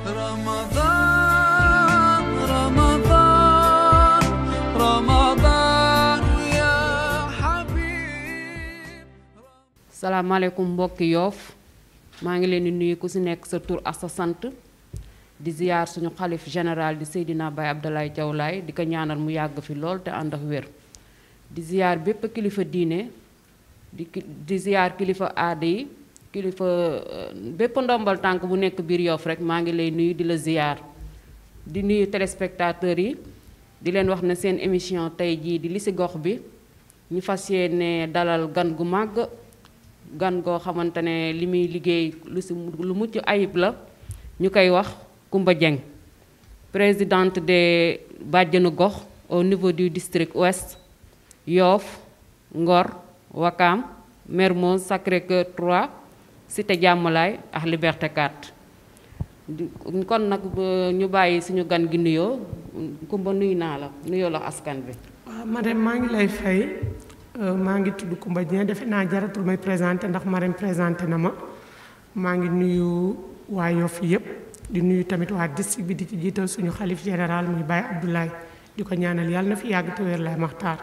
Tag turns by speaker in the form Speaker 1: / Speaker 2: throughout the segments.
Speaker 1: رمضان رمضان رمضان يا حبيب.
Speaker 2: salaamaaleykum mbokki Yoff maa ngi leen di nuyu ku si nekk sa tur ak sa sant di ziyaar suñu xalif général di Seydina Baye Abdoulaye Thiaw Laye di ko ñaanal mu yàgg fi lool te ànd ak wér di ziyaar bépp kilifa diine di ziyaar kilifa aada yi kilifa bépp ndombal tànk bu nekk biir Yoff rek maa ngi lay nuyu di la ziyaar di nuyu téléspectateurs yi di leen wax ne seen émission tey jii di li si gox bi ñu fas yéene dalal gan gu màgg gan goo xamante ne li muy liggéey lu mucc ayib la ñu koy wax Coumba Dieng présidente des bàjjenu gox au niveau du district ouest Yoff Ngor Wakam Mermoz Sacré-Cœur 3 Cité Diamalaye ak Liberté 4 kon nag ñu bàyyi suñu gan gi nuyoo Coumba nuyu naa la nuyoo la askan bi.
Speaker 3: waaw madame maa ngi lay fay maa ngi tudd Coumba Dieng defe naa jaratul may présenté ndax Marème présenté na ma maa ngi nuyu waa Yoff yëpp di nuyu tamit waa district bi di ci jiital suñu xalif général muy Baye Abdoulaye di ko ñaanal yàlla na fi yàgg te wér lay maxtaar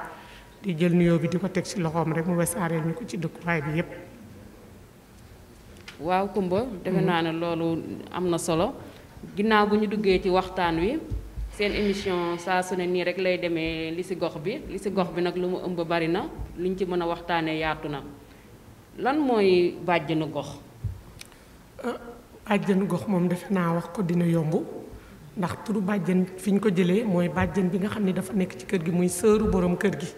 Speaker 3: di jël nuyoo bi di ko teg ci loxoom rek mu wesaareel ñu ko ci dëkkuwaay bi yëpp.
Speaker 2: waaw Coumba defe naa ne loolu am na solo ginnaaw bu ñu duggee ci waxtaan wi seen émission saa su ne nii rek lay demee li ci gox bi nag lu mu ëmb bari na liñ ci mën a waxtaanee yaatu na lan mooy bàjjenu gox.
Speaker 3: bàjjenu gox moom defe naa wax ko dina yomb ndax turu bàjjen fi ñu ko jëlee mooy bàjjen bi nga xam ne dafa nekk ci kër gi muy sëru borom kër gi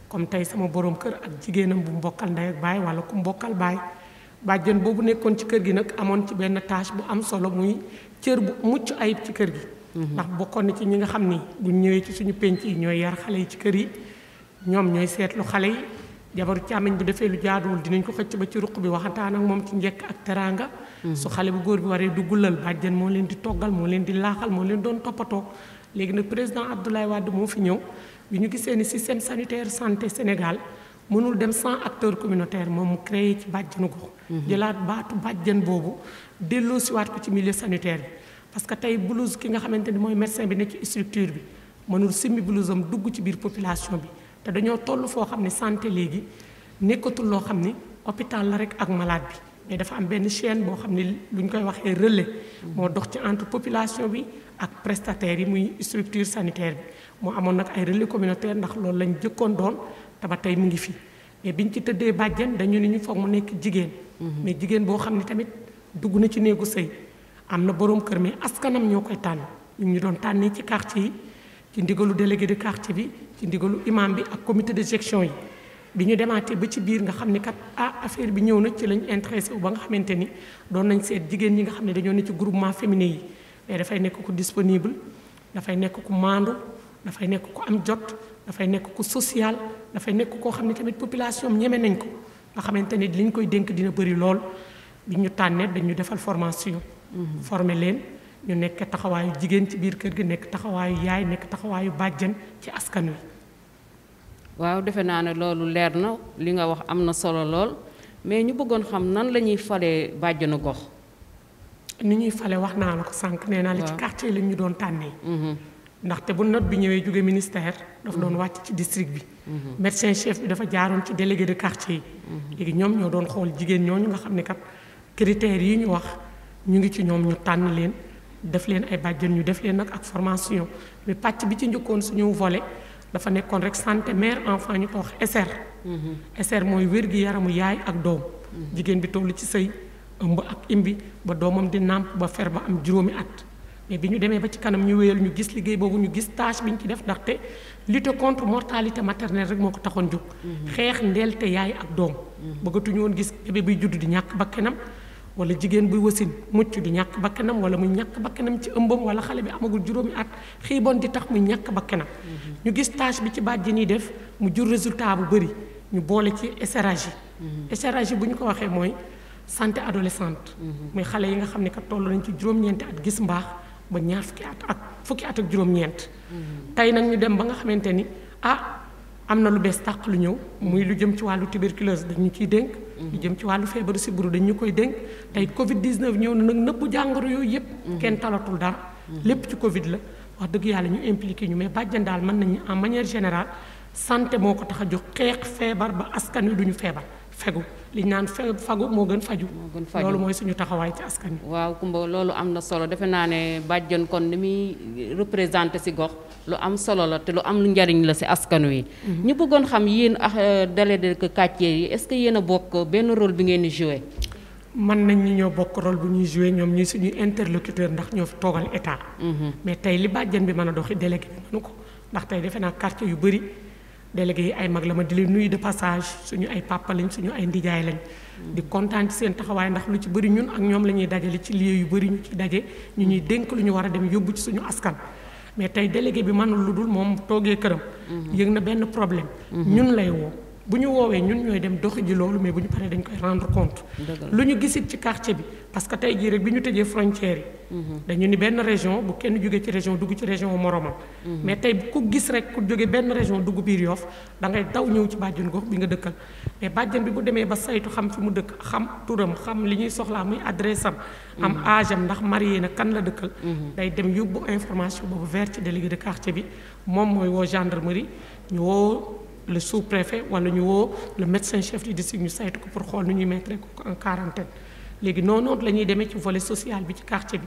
Speaker 3: comme tey sama borom kër ak jigéenam bu mbokkal ndey ak baay wala ku mbokkal baay bàjjen boobu nekkoon ci kër gi nag amoon ci benn tâche bu am solo muy cër bu mucc ayib ci kër gi. ndax bokkoon na ci ñi nga xam ni bu ñëwee ci suñu penc yi ñooy yar xale yi ci kër yi ñoom ñooy seetlu xale yi jabaru càmmiñ bu defee lu jaaduwul dinañ ko xëcc ba ci ruq bi waxataan ak moom ci njekk ak teraanga. su xale bu góor bi waree duggulal bàjjen moo leen di toggal moo leen di laaxal moo leen doon toppatoo léegi nag président Abdoulaye Wade moo fi ñëw bi ñu gisee ni système sanitaire santé Sénégal mënul dem sans acteur communautaire moom mu créé ci bàjjenu gox. jëlaat baatu bàjjen boobu delloo siwaat ko ci milieu sanitaire bi. parce que tey blouse ki nga xamante ni mooy médecin bi ne ci structure bi mënul simmi blouse am dugg ci biir population bi te dañoo toll foo xam ne santé léegi nekkatul loo xam ni hôpital la rek ak malade bi mais dafa am benn chaîne boo xam ne lu ñu koy waxee relais moo dox ci entre population bi ak prestataires yi muy structure sanitaire bi moo amoon nag ay relais communautaire ndax loolu lañ jëkkoon doon te ba tey mu ngi fi mais biñ ci tëddee bàjjen dañu ne ñu foog mu nekk jigéen mais jigéen boo xam ne tamit dugg na ci néegu sëy am na borom kër mais askanam ñoo koy tànn ñu doon tànnee ci quartier yi ci ndigalu délégué de quartier bi ci ndigalu imam bi ak comité de gestion yi bi ñu demaatee ba ci biir nga xam ne kat affaire bi ñëw na ci lañ intéressé wu ba nga xamante ni doon nañ seet jigéen ñi nga xam ne dañoo ne ci groupement féminin yi mais dafay nekk ku disponible dafay nekk ku maandu dafay nekk ku am jot dafay nekk ku social dafay nekk koo xam ne tamit population ñeme nañ ko nga xamante ni liñ koy dénk dina bëri lool bi ñu tànnee dañu defal formation. formé leen ñu nekk taxawaayu jigéen ci biir kër gi nekk taxawaayu yaay nekk taxawaayu bàjjen ci askan wi.
Speaker 2: waaw defe naa ne loolu leer na li nga wax am na solo lool mais ñu bëggoon xam nan la ñuy falee bàjjenu gox.
Speaker 3: ni ñuy fale wax naa la ko sànq nee naa la ci quartier lañ ñu doon tànnee. ndaxte bu note bi ñëwee jóge ministère dafa doon wàcc ci district bi. médecin chef bi dafa jaaroon ci délégué de quartier yi. léegi ñoom ñoo doon xool jigéen ñooñu nga xam ne kat critères yi ñu wax. ñu ngi ci ñoom ñu tànn leen def leen ay bàjjen ñu def leen nag ak formation mais pàcc bi ci njëkkoon suñu volet dafa nekkoon rek santé mère enfant ñu ko wax SR. SR mooy wér gi yaramu yaay ak doom. jigéen bi toll ci sëy ëmb ak imbi ba doomam di nàmp ba fer ba am juróomi at. mais bi ñu demee ba ci kanam ñu wéyal ñu gis liggéey boobu ñu gis tâche bi ñu ci def ndaxte lutter contre mortalité maternelle rek moo ko taxoon jóg. xeex ndeelte yaay ak doom. bëggatuñu woon gis bébé buy judd di ñàkk bakkanam wala jigéen buy wasin mucc di ñàkk bakkanam wala muy ñàkk bakkanam ci ëmbam wala xale bi amagul juróomi at xiibon di tax muy ñàkk bakkanam. ñu gis tâche bi ci bàjjen yi def mu jur résultat bu bëri ñu boole ci SRAJ. SRAJ bu ñu ko waxee mooy santé adolescente. muy xale yi nga xam ne kat toll nañ ci juróom-ñeenti at gis mbaax ba ñaar fukki at ak juróom-ñeent. tey nag ñu dem ba nga xamante ni am na lu bees tàq lu ñëw muy lu jëm ci wàllu tuberculose dañu ciy dénk yu jëm ci wàllu feebaru sibbiru dañ ñu koy dénk tey Covid 19 ñëw na nag nëbbu jàngoro yooyu yëpp. kenn talatul dara. lépp ci Covid la wax dëgg yàlla ñu impliqué ñu mais bàjjan daal mën nañu en manière générale santé moo ko tax a jóg xeex feebar ba askan wi duñu feebar fegu li ñu naan fagu moo gën faju loolu mooy suñu taxawaay ci askan wi.
Speaker 2: waaw Kumba loolu am na solo defe naa ne bàjjan kon ni muy représenté si gox lu am solo la te lu am lu njariñ la si askan wi. ñu bëggoon xam yéen ak délégué de quartier yi est-ce que yéen a bokk benn rôle bi ngeen di joué.
Speaker 3: mën nañ ñi ñoo bokk rôle bu ñuy joué ñoom ñuy suñuy interlocuteur ndax ñoo fi toogal état. mais tey li bàjjan bi mën a doxi délégué bi mënu ko ndax tey defe naa quartier yu bëri délégué yi ay mag la ma di leen nuyu de passage suñu ay papa lañ suñu ay ndijaay lañ. di kontaan ci seen taxawaay ndax lu ci bëri ñun ak ñoom la ñuy dajale ci lieu yu bëri ñu ci daje ñu ñuy dénk lu ñu war a dem yóbbu ci suñu askan. mais tey délégué bi mënul lu dul moom toogee këram. yëg na benn problème. ñun lay woo. bu ñu woowee ñun ñooy dem doxi ji loolu mais bu ñu paree dañ koy rendre compte. lu ñu gisit ci quartier bi parce que tey jii rek bi ñu tëjee frontières yi. dañu ni benn région bu kenn jógee ci région dugg ci région moromam. mais tey ku gis rek ku jógee benn région dugg biir Yoff da ngay daw ñëw ci bàjjen gox bi nga dëkkal mais bàjjen bi bu demee ba saytu xam fi mu dëkk xam turam xam li ñuy soxlaa muy adresse am âge am ndax marié na kan la dëkkal. day dem yóbbu information boobu vers ci délégué de quartier bi moom mooy woo gendarmerie ñu woo le sous-préfet wala ñu woo le médecin chef du district ñu saytu ko pour xool nu ñuy mettre ko en quarantaine léegi noonu la ñuy demee ci volet social bi ci quartier bi.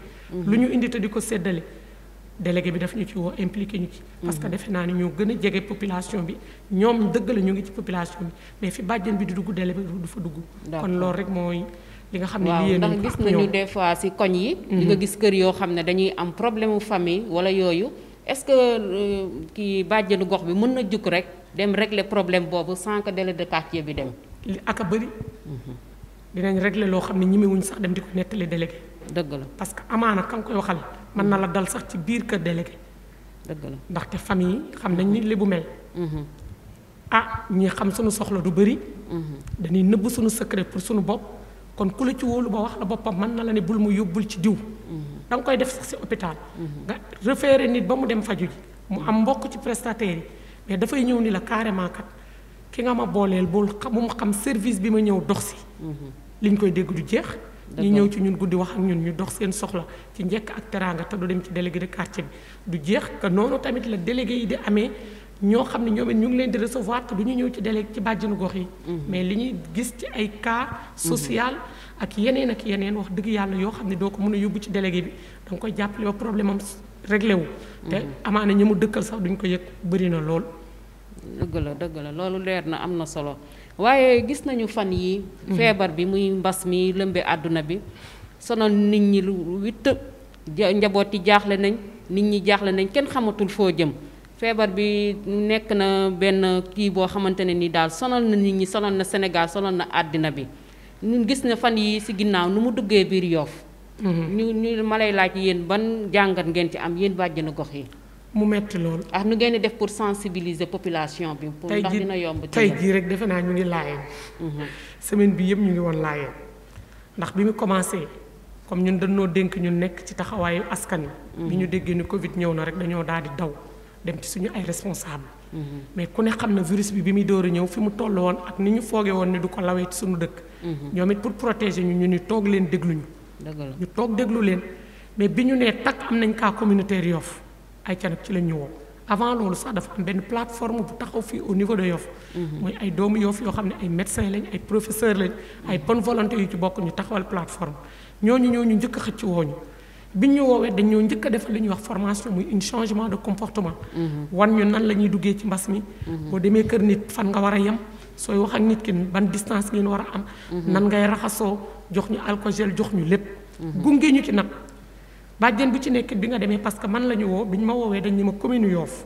Speaker 3: lu ñu indi te di ko séddale délégué bi daf ñu ci woo impliqué ñu ci. parce que defe naa ni ñoo gën a jege population bi ñoom dëgg la ñu ngi ci population bi mais fi bàjjen bi di dugg délégué bi du fa dugg. kon loolu rek mooy li nga xam ne.
Speaker 2: waaw ndax gis nañu des fois ci koñ yi. di nga gis kër yoo xam ne dañuy am problème mu famille wala yooyu est-ce que kii bàjjenu gox bi mën na jukk rek. dem régler problème boobu sans que délégué de quartier bi dem.
Speaker 3: li ak a bëri. dinañ régler loo xam ne ñemewuñ sax dem di ko nettali délégué.
Speaker 2: dëgg la
Speaker 3: parce que amaana ka nga koy waxal mën na la dal sax ci biir kër délégué.
Speaker 2: dëgg la
Speaker 3: ndaxte famille xam nañ ni li bu mel. ñi xam suñu soxla du bëri. dañuy nëbb suñu secret pour suñu bopp kon ku la ci wóolu ba wax la boppam mën na la ne bul mu yóbbul ci diw. da nga koy def sax ci hôpital. nga référé nit ba mu dem faju ji mu am mbokk ci prestataire yi. mais dafay ñëw ni la carrément kat ki nga ma booleel bul mu xam service bi ma ñëw dox si. liñ koy dégg du jeex. ñi ñëw ci ñun guddi wax ak ñun ñu dox seen soxla ci njëkk ak teraanga te du dem ci délégué de quartier bi du jeex que noonu tamit la délégué yi di amee ñoo xam ne ñoom it ñu ngi leen di recevoir te du ñu ñëw ci délégué ci bàjjenu gox yi. mais li ñuy gis ci ay cas social ak yeneen wax dëgg yàlla yoo xam ne doo ko mën a yóbbu ci délégué bi da nga koy jàppale ba problème am réglé wu. te amaana ñi mu dëkkal sax duñ ko yëg bëri na lool.
Speaker 2: dëgg la loolu leer na am na solo waaye gis nañu fan yi feebar bi muy mbas mi lëmbe àdduna bi sonal nit ñi lu witt njaboot yi jaaxle nañ nit ñi jaaxle nañ kenn xamatul foo jëm feebar bi nekk na benn kii boo xamante ne ni daal sonal na nit ñi sonal na Sénégal sonal na àddina bi ñun gis na fan yi ci ginnaaw nu mu duggee biir Yoff ñu ma lay laaj yéen ban jàngat ngeen ci am yéen bàjjenu gox yi.
Speaker 3: mu metti loolu.
Speaker 2: nu ngeen di def pour sensibiliser population bi. pour ndax dina yomb ci
Speaker 3: tey jii rek defe naa ñu ngi laayeen. semaine bi yëpp ñu ngi woon laayeen ndax bi mu commencé comme ñun dañoo dénk ñu nekk ci taxawaayu askan wi. bi ñu déggee ni Covid ñëw na rek dañoo daal di daw dem ci suñu ay responsable mais ku ne xam na virus bi muy door a ñëw fi mu toll woon ak ni ñu fooge woon ni du ko lawee ci suñu dëkk. ñoom it pour protéger ñu ni toog leen dégluñu. ñu toog déglu leen mais bi ñu nee takk am nañ cas communautaire Yoff ay ca nag ci la ñu woo avant loolu sax dafa am benn plateforme bu taxaw fii au niveau de Yoff mooy ay doomu Yoff yoo xam ne ay médecins lañ ay professeurs lañ ay bonne volonté yu ci bokk ñu taxawal plateforme ñooñu njëkk a xëcc wooñu bi ñu woowee dañ ñoo njëkk a defal li ñuy wax formation muy un changement de comportement wan ñu nan la ñuy duggee ci mbas mi boo demee kër nit fan nga war a yem sooy wax ak nit ki ban distance ngeen war a am nan ngay raxasoo jox ñu alcool gel jox ñu lépp gunge ñu ci nag bàjjen bu ci nekk bi nga demee parce que man la ñu woo bi ñu ma woowee dañ ni ma commune Yoff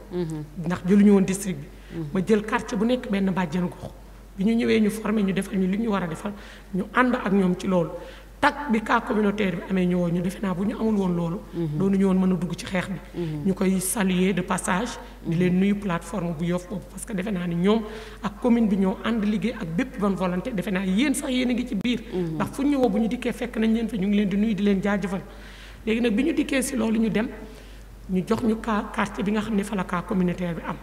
Speaker 3: ndax jëluñu woon district bi ma jël quartier bu nekk benn bàjjen gox bi ñu ñëwee ñu formé ñu defal ñu li ñu war a defal ñu ànd ak ñoom ci loolu tak bi cas communautaire bi amee ñu woo ñu defe naa bu ñu amul woon loolu doonu ñu woon mën a dugg ci xeex bi ñu koy saluer de passage di leen nuyu plateforme bu Yoff boobu parce que defe naa ni ñoom ak commune bi ñoo ànd liggéey ak bépp bonne volonté defe naa yéen sax yéen a ngi ci biir ndax fu ñu woo bu ñu dikkee fekk nañ leen fa ñu ngi leen di nuyu di leen jaajëfal léegi nag bi ñu dikkee si loolu ñu dem ñu jox ñu cas quartier bi nga xam ne fa la cas communautaire bi am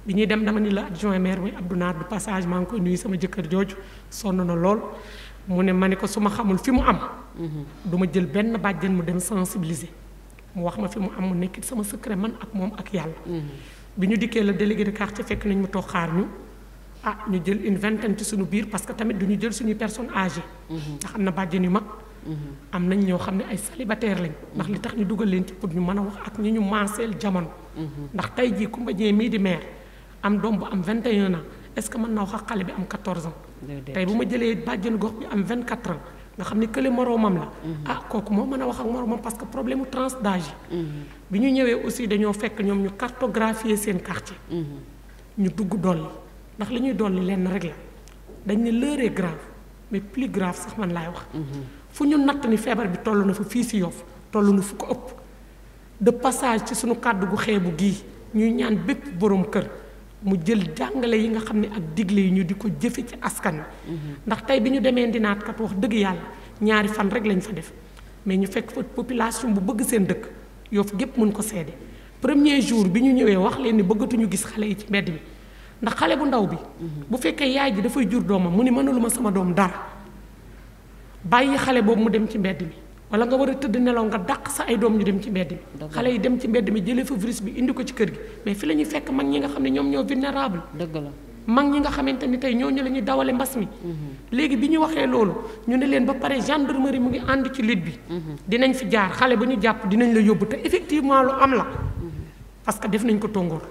Speaker 3: bi ñuy dem dama ni la adjoint maire muy Abdou Naar du passage maa ngi koy nuyu sama jëkkër jooju sonn na lool mu ne ma ne ko su ma xamul fi mu am du ma jël benn bàjjen mu dem sensibiliser mu wax ma fi mu am mu nekk sama secret man ak moom ak yàlla bi ñu dikkee la délégué de quartier fekk nañ mu toog xaar ñu ñu jël une vingtaine ci suñu biir parce que tamit du ñu jël suñuy personnes âgées ndax am na bàjjen yu mag am nañ ñoo xam ne ay célibataire lañ ndax li tax ñu dugal leen ci pour ñu mën a wax ak ñi ñu maaseel jamono ndax tey jii Coumba Dieng mii di maire am doom bu am 21 ans est-ce que mën na wax ak xale bi am 14 ans tey bu ma jëlee bàjjenu gox bi am 24 ans nga xam ne kële moroomam la kooku moo mën a wax ak moroomam parce que problème mu tranche d'âge bi ñu ñëwee aussi dañoo fekk ñoom ñu cartographier seen quartier ñu dugg dolli ndax li ñuy dolli lenn rek la dañ ne l'heure est grave mais plus grave sax man laay wax fu ñu natt ni feebar bi toll na fa fii si Yoff toll na fu ko ëpp de passage ci suñu kàddu gu xeebu gii ñuy ñaan bépp borom kër mu jël jàngale yi nga xam ne ak digle yi ñu di ko jëfe ci askan wi ndax tey bi ñu demee Ndinaat kat wax dëgg yàlla ñaari fan rek lañ fa def mais ñu fekk fa population bu bëgg seen dëkk Yoff gépp mun ko seede premier jour bi ñu ñëwee wax leen ni bëggatuñu gis xale yi ci mbedd mi ndax xale bu ndaw bi bu fekkee yaay ji dafay jur doomam mu ni mënuluma sama doom dara bàyyi xale boobu mu dem ci mbedd mi wala nga war a tëdd nelaw nga dàq sa ay doom ñu dem ci mbedd mi xale yi dem ci mbedd mi jëlee fa virus bi indi ko ci kër gi mais fi la ñuy fekk mag ñi nga xam ne ñoom ñoo vulnérable
Speaker 2: dëgg la
Speaker 3: mag ñi nga xamante ni tey ñooñu la ñuy dawale mbas mi léegi bi ñu waxee loolu ñu ne leen ba pare gendarmerie mu ngi ànd ci lutte bi dinañ fi jaar xale ba ñu jàpp dinañ la yóbbu te effectivement lu am la parce que def nañ ko tongoor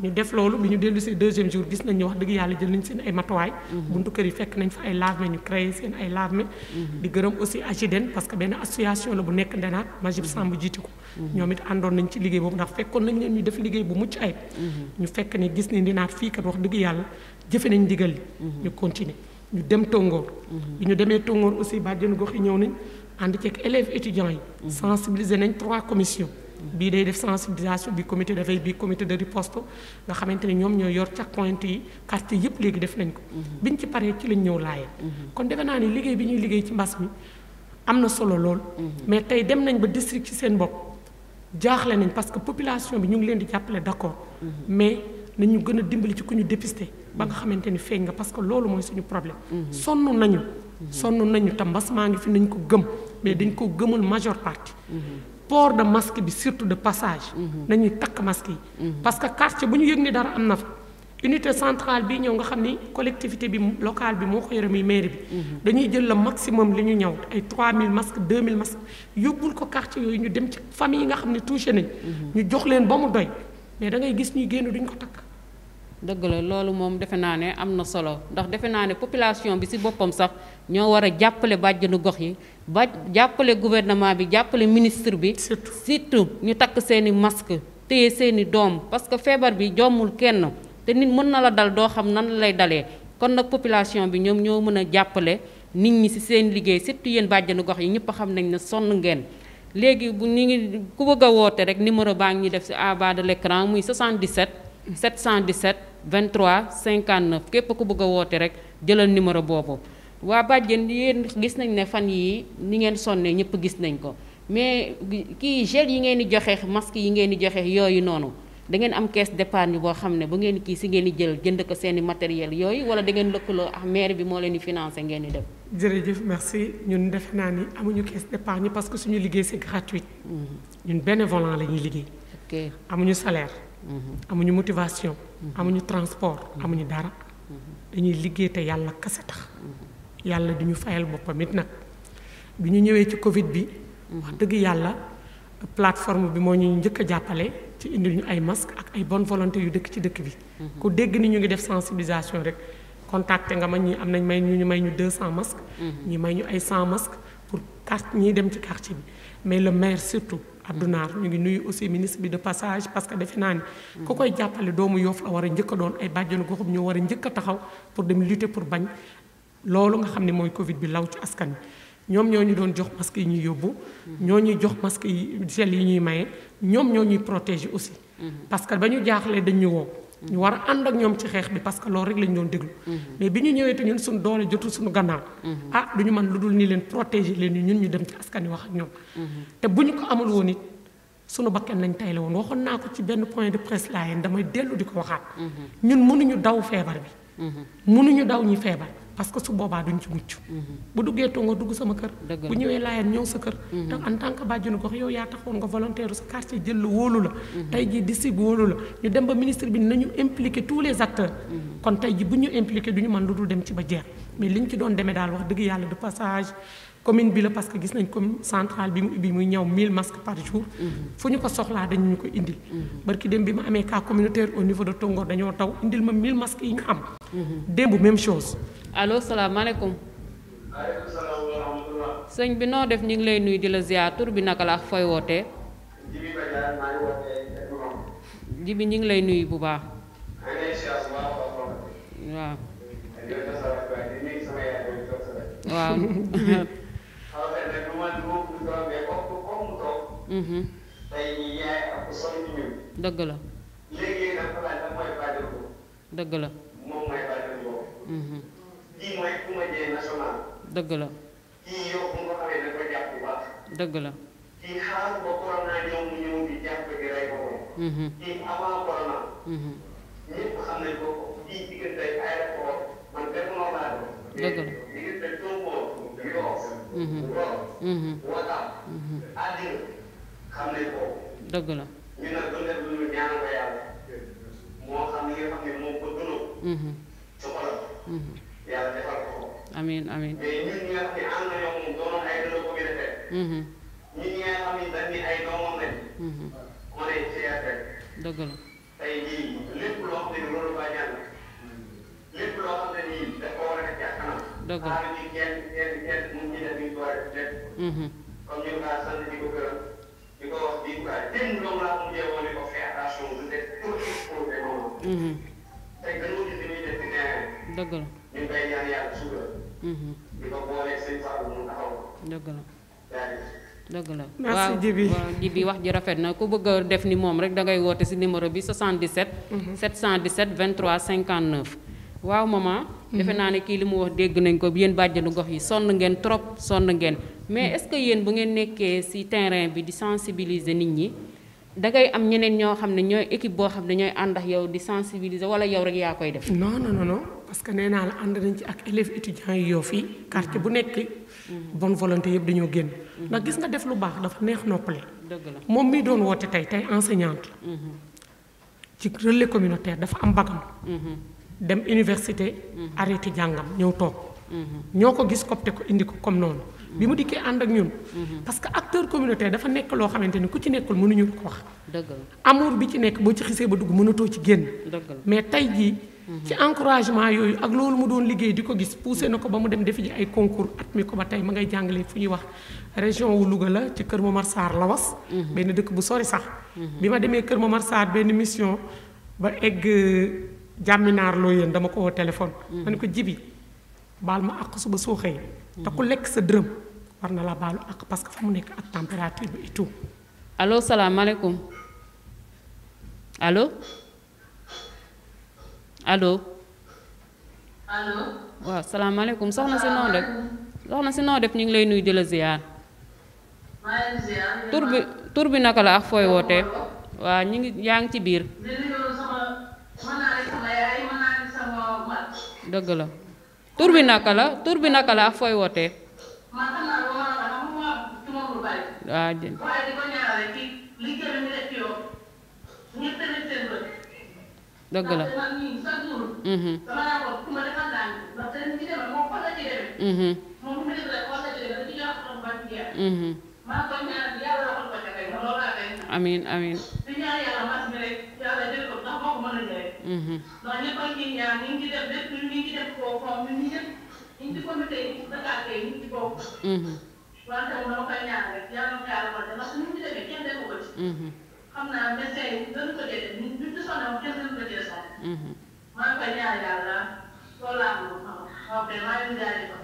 Speaker 3: ñu def loolu bi ñu dellu si deuxième jour gis nañ ni wax dëgg yàlla jël nañ seen ay matuwaay buntu kër yi fekk nañ fa ay lave-mains ñu créé seen ay lave-mains di gërëm aussi AGIDEN parce que benn association la bu nekk Ndenaat Majib Samb jiite ko ñoom it àndoon nañ ci liggéey boobu ndax fekkoon nañ leen ñu def liggéey bu mucc ayib ñu fekk ni gis ni Ndenaat fii kat wax dëgg yàlla jëfe nañ ndigal li ñu continuer ñu dem tongoor bi ñu demee tongoor aussi bàjjenu gox yi ñëw nañ ànd ceeg élèves étudiants yi sensibiliser nañ 3 commissions bii day def sensibilisation bi comité de veille bi comité de riposte nga xamante ne ñoom ñoo yor checkpoint yi quartier yëpp léegi def nañ ko biñ ci paree ci lañ ñëw laayee kon defe naa ni liggéey bi ñuy liggéey ci mbas mi am na solo lool mais tey dem nañ ba district ci seen bopp jaaxle nañ parce que population bi ñu ngi leen di jàppale d'accord mais nañu gën a dimbali ci ku ñu dépister ba nga xamante ni feeñ nga parce que loolu mooy suñu problème sonn nañu te mbas maa ngi fi nañ ko gëm mais dañ ko gëmal majeure partie port de masque bi surtout de passage nañuy takk masque yi parce que quartier bu ñu yëg ni dara am na fa unité centrale bi ñëw nga xam ni collectivité bi locale bi moo ko yore muy mairie bi dañuy jël le maximum li ñu ñëw ay 3000 masques 2000 masques yóbbul ko quartier yooyu ñu dem ci famille yi nga xam ne touché nañ ñu jox leen ba mu doy mais da ngay gis ñuy génn duñ ko takk
Speaker 2: dëgg la loolu moom defe naa ne am na solo ndax defe naa ne population bi ci boppam sax ñoo war a jàppale bàjjenu gox yi ba jàppale gouvernement bi jàppale ministre bi surtout ñu takk seeni masque téye seeni doom parce que feebar bi jommul kenn te nit mën na la dal doo xam nan lay dalee kon nag population bi ñoom ñoo mën a jàppale nit ñi ci seen liggéey surtout yéen bàjjenu gox yi ñëpp a xam nañ ne sonn ngeen léegi bu ñu ngi ku bëgg a woote rek numéro baa ngi def ci en bas de l'écran muy 77 717 23 59 képp ku bëgg a woote rek jëlal numéro boobu waa bàjjen yéen gis nañ ne fan yii ni ngeen sonne ñëpp gis nañ ko mais kii gel yi ngeen di joxe masque yi ngeen di joxe yooyu noonu da ngeen am caisse d'épargne boo xam ne ba ngeen kii si ngeen di jël jënd ko seeni matériel yooyu wala da ngeen lëkkaloo ak maire bi moo leen di financé ngeen di def.
Speaker 3: jërëjëf merci ñun defe naa ni amuñu caisse d'épargne parce que suñu liggéey c'est gratuit ñun bénévolat la ñuy liggéey.
Speaker 2: ok
Speaker 3: amuñu salaire. amuñu motivation. amuñu transport amuñu dara. dañuy liggéey te yàlla kese tax. yàlla di ñu fayal boppam it nag bi ñu ñëwee ci Covid bi. wax dëgg yàlla plateforme bi moo ñu njëkk a jàppale ci indil ñu ay masques ak ay bonne volonté yu dëkk ci dëkk bi. ku dégg ni ñu ngi def sensibilisation rek contacté nga ma ñi am nañ ñu may ñu 200 masques. ñi may ñu ay 100 masques pour quartier ñiy dem ci quartier bi mais le maire surtout. Abdou Naar ñu ngi nuyu aussi ministre bi de passage parce que defe naa ni ku koy jàppale doomu Yoff la war a njëkk a doon ay bàjjenu goxum ñoo war a njëkk a taxaw pour dem lutter pour bañ loolu nga xam ne mooy Covid bi law ci askan wi ñoom ñoo ñu doon jox masque yi ñuy yóbbu ñoo ñuy jox masque yi gel yi ñuy maye ñoom ñoo ñuy protéger aussi parce que ba ñu jaaxlee dañ ñu woo ñu war a ànd ak ñoom ci xeex bi parce que loolu rek lañ doon déglu mais bi ñu ñëwee te ñun suñu doole jotul suñu gannaaw du ñu mën lu dul ni leen protéger leen ñun ñu dem ci askan wi wax ak ñoom te bu ñu ko amul woon it sunu bakken lañ tay la woon waxoon naa ko ci benn point de presse laa yéen damay dellu di ko waxaat ñun mënuñu daw feebar bi mënuñu daw ñi feebar parce que su boobaa duñ ci mucc bu duggee Tongo dugg sama kër bu ñëwee laayeen ñëw sa kër te en tant que bàjjenu gox yow yaa taxoon nga volontaire sa quartier jël la wóolu la tey jii district bi wóolu la ñu dem ba ministre bi nañu impliquer tous les acteurs kon tey ji bu ñu impliquer du ñu mën lu dul dem ci ba jeex mais liñ ci doon demee daal wax dëgg yàlla de passage commune bi la parce que gis nañ comme centrale bi mu ubbi muy ñëw 1000 masques par jour fu ñu ko soxlaa dañu ñu ko indil barki dem bi ma amee cas communautaire au niveau de Tongo dañoo taw indil ma 1000 masques yi ñu am démb même chose
Speaker 2: allo salaamaaleykum sëñ bi noo def ñu ngi lay nuyu di la ziar tur bi naka la ak fooy wootee jibi ñu ngi lay nuyu bu baax waaw waaw dëgg la dëgg la dëgg la dëgg la dëgg la
Speaker 4: ñu nag doon def lu ñu ñaanal ko yàlla moo xam li nga xam ne moom ko gënoo ci xolam yàlla defal ko ko
Speaker 2: amiin amiin
Speaker 4: mais ñun ñi nga xam ne ànd nañoo moom doonoon ay dënnu communautaire ñun ñi nga xam ne dañ ni ay doomam lañ on est fier rek
Speaker 2: dëgg la
Speaker 4: tey jii lépp loo xam ne ni loolu ba ñaan lépp loo xam ne nii daf ko war a def ci kanam
Speaker 2: dëgg la
Speaker 4: xaar ñu kenn mun ñi def ñu ko war a def comme ñu kaa sant di ko gërëm di ko wax di quoi démb loolu laa mujjee woon di ko faire attention du def pour exposer noonu. tey dañoo gis li muy def ci terrain.
Speaker 2: dëgg la
Speaker 4: ñu ngi koy ñaan yàlla suba. di ko booleeg seen Fallou mu taxaw.
Speaker 2: dëgg la
Speaker 4: jaajëf.
Speaker 2: dëgg la
Speaker 3: merci Djibi
Speaker 2: waaw Djibi wax ji rafet na ku bëgg a def ni moom rek da ngay woote si numéro bi 77. 717 23 59. waaw maman. defe naa ne kii li mu wax dégg nañ ko yéen bàjjenu gox yi sonn ngeen trop sonn ngeen mais est-ce que yéen bu ngeen nekkee ci terrain bi di sensibiliser nit ñi dangay am ñeneen ñoo xam ne ñooy équipe boo xam ne ñooy ànd ak yow di sensibiliser walla yow rek yaa koy def.
Speaker 3: non non non non parce que nee naa la ànd nañ ci ak élèves étudiants yi yoo fii quartier bu nekk bonne volonté yëpp dañoo génn. ndax gis nga def lu baax dafa neex noppale.
Speaker 2: dëgg la
Speaker 3: moom mii doon woote tey enseignante la. ci relais communautaire dafa am bagam. dem université arrêté jàngam ñëw toog ñoo ko gis copte ko indi ko comme noonu bi mu dikkee ànd ak ñun parce que acteur communautaire dafa nekk loo xamante ni ku ci nekkul mënuñu la ko wax
Speaker 2: dëgg la
Speaker 3: amour bi ci nekk boo ci xisee ba dugg mënatoo ci génn
Speaker 2: dëgg la
Speaker 3: mais tey jii ci encouragement yooyu ak loolu mu doon liggéey di ko gis poussé na ko ba mu dem defi ji ay concours at mi ko ba tey ma ngay jàngale fu ñuy wax région wu Louga la ci Kër Momar Sarr Lawas benn dëkk bu sori sax bi ma demee Kër Momar Sarr benn mission ba egg jàmminaar loo yéen dama ko woo téléphone ma ne ko Jibi baal ma àq suba soo xëyee te ku lekk sa dërëm war na la baalu àq parce que fa mu nekk ak température bi et tout
Speaker 2: allo salaamaaleykum allo allo
Speaker 5: allo
Speaker 2: waaw salaamaaleykum soxna si noo def soxna si noo def ñu ngi lay nuyu di la ziar tur bi naka la ak fooy wootee waaw ñu ngi yaa ngi ci biir dëgg la tur bi naka la ak fooy wootee waaw dëgg la amiin amiin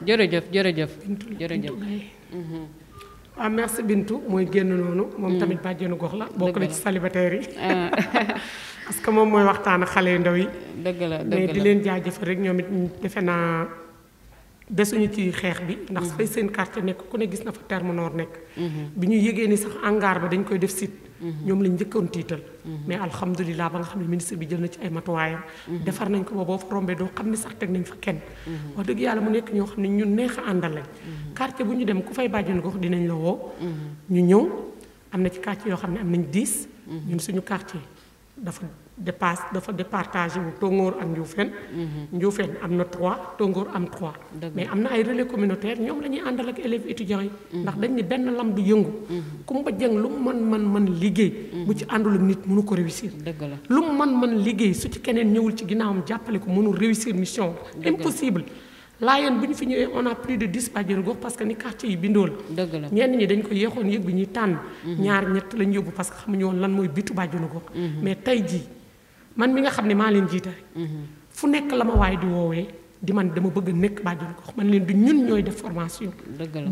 Speaker 2: jërëjëf jërëjëf jërëjëf
Speaker 3: waaw merci Bintu mooy génn noonu moom tamit bàjjenu gox la bokk na ci célibataire yi parce que moom mooy waxtaan ak xale yu ndaw yi
Speaker 2: dëgg la
Speaker 3: mais di leen jaajëfal rek ñoom it defe naa desuñu ci xeex bi ndax fay seen quartier nekk ku ne gis na fa terme nord nekk bi ñu yëgee ni sax hangar ba dañ koy def site ñoom lañ njëkkoon tiital mais alhamdulilah ba nga xam ne ministre bi jël na ci ay matuwaayam defar nañ ko ba boo fa rombee doo xam ne sax teg nañ fa kenn wax dëgg yàlla mu nekk ñoo xam ne ñun neex a àndal lañ quartier bu ñu dem ku fay bàjjenu gox dinañ la woo ñu ñëw am na ci quartier yoo xam ne am nañ 10 ñun suñu quartier dafa départagé wu Tongoor ak Ndioufène am na 3 Tongoor am 3 mais am na ay relais communautaire ñoom la ñuy àndal ak élèves étudiants yi ndax dañ ni benn lam du yëngu Kumba Jeng lu mu mën liggéey bu ci àndul ak nit mënu ko réussir lu mu mën liggéey su ci keneen ñëwul ci ginnaawam jàppale ko mënu réussir mission impossible Laayeen bu ñu fi ñëwee on a plus de 10 bàjjenu gox parce que ni quartier yi bindoo la ñenn ñi dañ ko yeexoon yëg bi ñuy tànn ñaar ñett lañ yóbbu parce que xamuñu woon lan mooy bitu bàjjenu gox mais tey jii man mi nga xam ne maa leen jiite rek fu nekk la ma waaye di woowee di man dama bëgg a nekk bàjjenu gox man leen du ñun ñooy def formation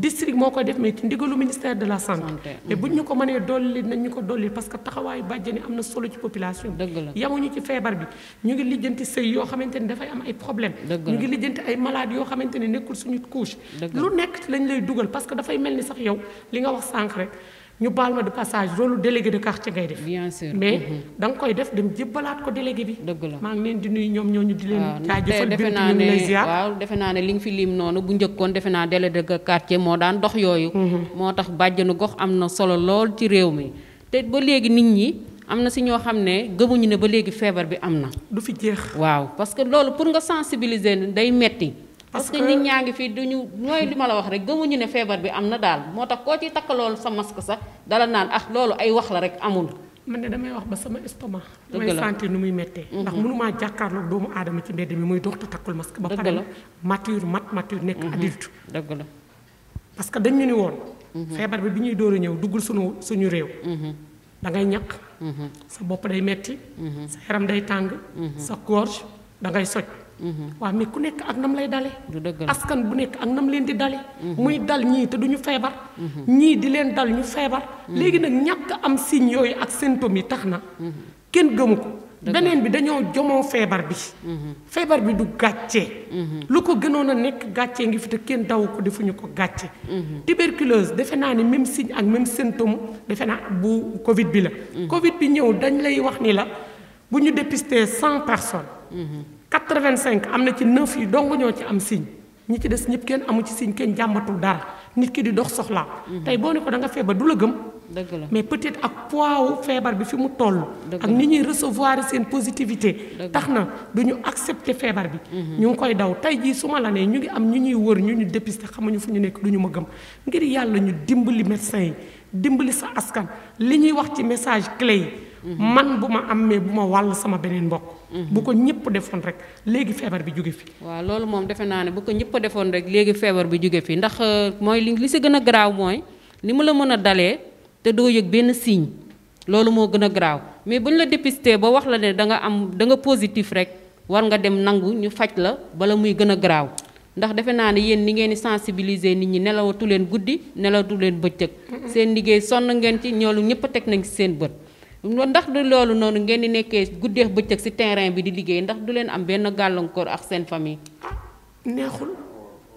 Speaker 3: district moo koy def mais ci ndigalu ministère de la santé mais buñ ñu ko mënee dolli nañ ñu ko dolli parce que taxawaayu bàjjeni am na solo ci population bi yamuñu ci feebar bi ñu ngi lijjanti sëy yoo xamante ni dafay am ay problème ñu ngi lijjanti ay malades yoo xamante ni nekkul suñu couche lu nekk lañ lay dugal parce que dafay mel ni sax yow li nga wax sànq rek ñu baal ma de passage rôle délégué de quartier ngay def
Speaker 2: bien sûr
Speaker 3: mais da nga koy def dem jébbalaat ko délégué bi maa ngi leen di nuyu ñoom ñooñu di leen jaajëfal
Speaker 2: defe naa ne waaw defe naa ne li nga fi lim noonu bu njëkkoon defe naa délégué de quartier moo daan dox yooyu moo tax bàjjenu gox am na solo lool ci réew mi te ba léegi nit ñi am na si ñoo xam ne gëmuñu ne ba léegi feebar bi am na
Speaker 3: du fi jeex
Speaker 2: waaw parce que loolu pour nga sensibiliser day metti parce que nit ñaa ngi fi duñu ñooy li ma la wax rek gëmuñu ne feebar bi am na daal moo tax koo ci takk loolu sa masque sax dala naan loolu ay wax la rek amul
Speaker 3: man ne damay wax ba sama estomac damay sentir nu muy méttee ndax mënumaa jàkkaarloog doomu aadama ci mbedd mi muy dox te takkul masque ba pare mature nekk adulte
Speaker 2: dëgg la
Speaker 3: parce que dañu ni woon feebar bi ñuy door a ñëw duggul suñu réew da ngay ñaq sa bopp day metti sa yaram day tàng sa gorge da ngay soj waaw mais ku nekk ak nam lay dale askan bu nekk ak nam leen di dale muy dal ñii te duñu feebar ñii di leen dal ñu feebar léegi nag ñàkk am signe yooyu ak symptômes yi tax na kenn gëmu ko beneen bi dañoo jomoo feebar bi du gàccee lu ko gënoon a nekk gàccee ngi fi te kenn daw ko defuñu ko gàcce tuberculose defe naa ne même signe ak même symptôme defe naa bu covid bi la covid bi ñëw dañ lay wax ni la bu ñu dépister 100 personnes 85 am na ci 9 yi dong ñoo ci am signe ñi ci des ñëpp kenn amu ci signe kenn jàmbatul dara nit ki di dox soxlaa tey boo ne ko da nga feebar du la gëm mais peut-être ak poids wu feebar bi fi mu toll ak ni ñuy recevoir seen positivité tax na du ñu accepter feebar bi ñu ngi koy daw tey jii su ma la nee ñu ngi am ñu ñuy wër ñu dépister xamuñu fu ñu nekk du ñu ma gëm ngir yàlla ñu dimbali médecin yi dimbali sa askan li ñuy wax ci message clé yi man bu ma amee bu ma wàll sama beneen mbokk bu ko ñëpp defoon rek léegi feebar bi jóge fi
Speaker 2: waaw loolu moom defe naa ne bu ko ñëpp defoon rek léegi feebar bi jóge fi ndax mooy li si gën a garaaw mooy li mu la mën a dalee te doo yëg benn signe loolu moo gën a garaaw mais bu ñu la dépisté ba wax la ne da nga positif rek war nga dem nangu ñu faj la bala muy gën a garaaw ndax defe naa ne yéen ni ngeen di sensibiliser nit ñi nelawatu leen guddi nelawatu leen bëccëg seen liggéey sonn ngeen ci ñoolu ñëpp teg nañ ci seen bët ndax du loolu noonu ngeen di nekkee guddeex bëccëg ci terrain bi di liggéey ndax du leen am benn gàllankoor ak seen famille
Speaker 3: neexul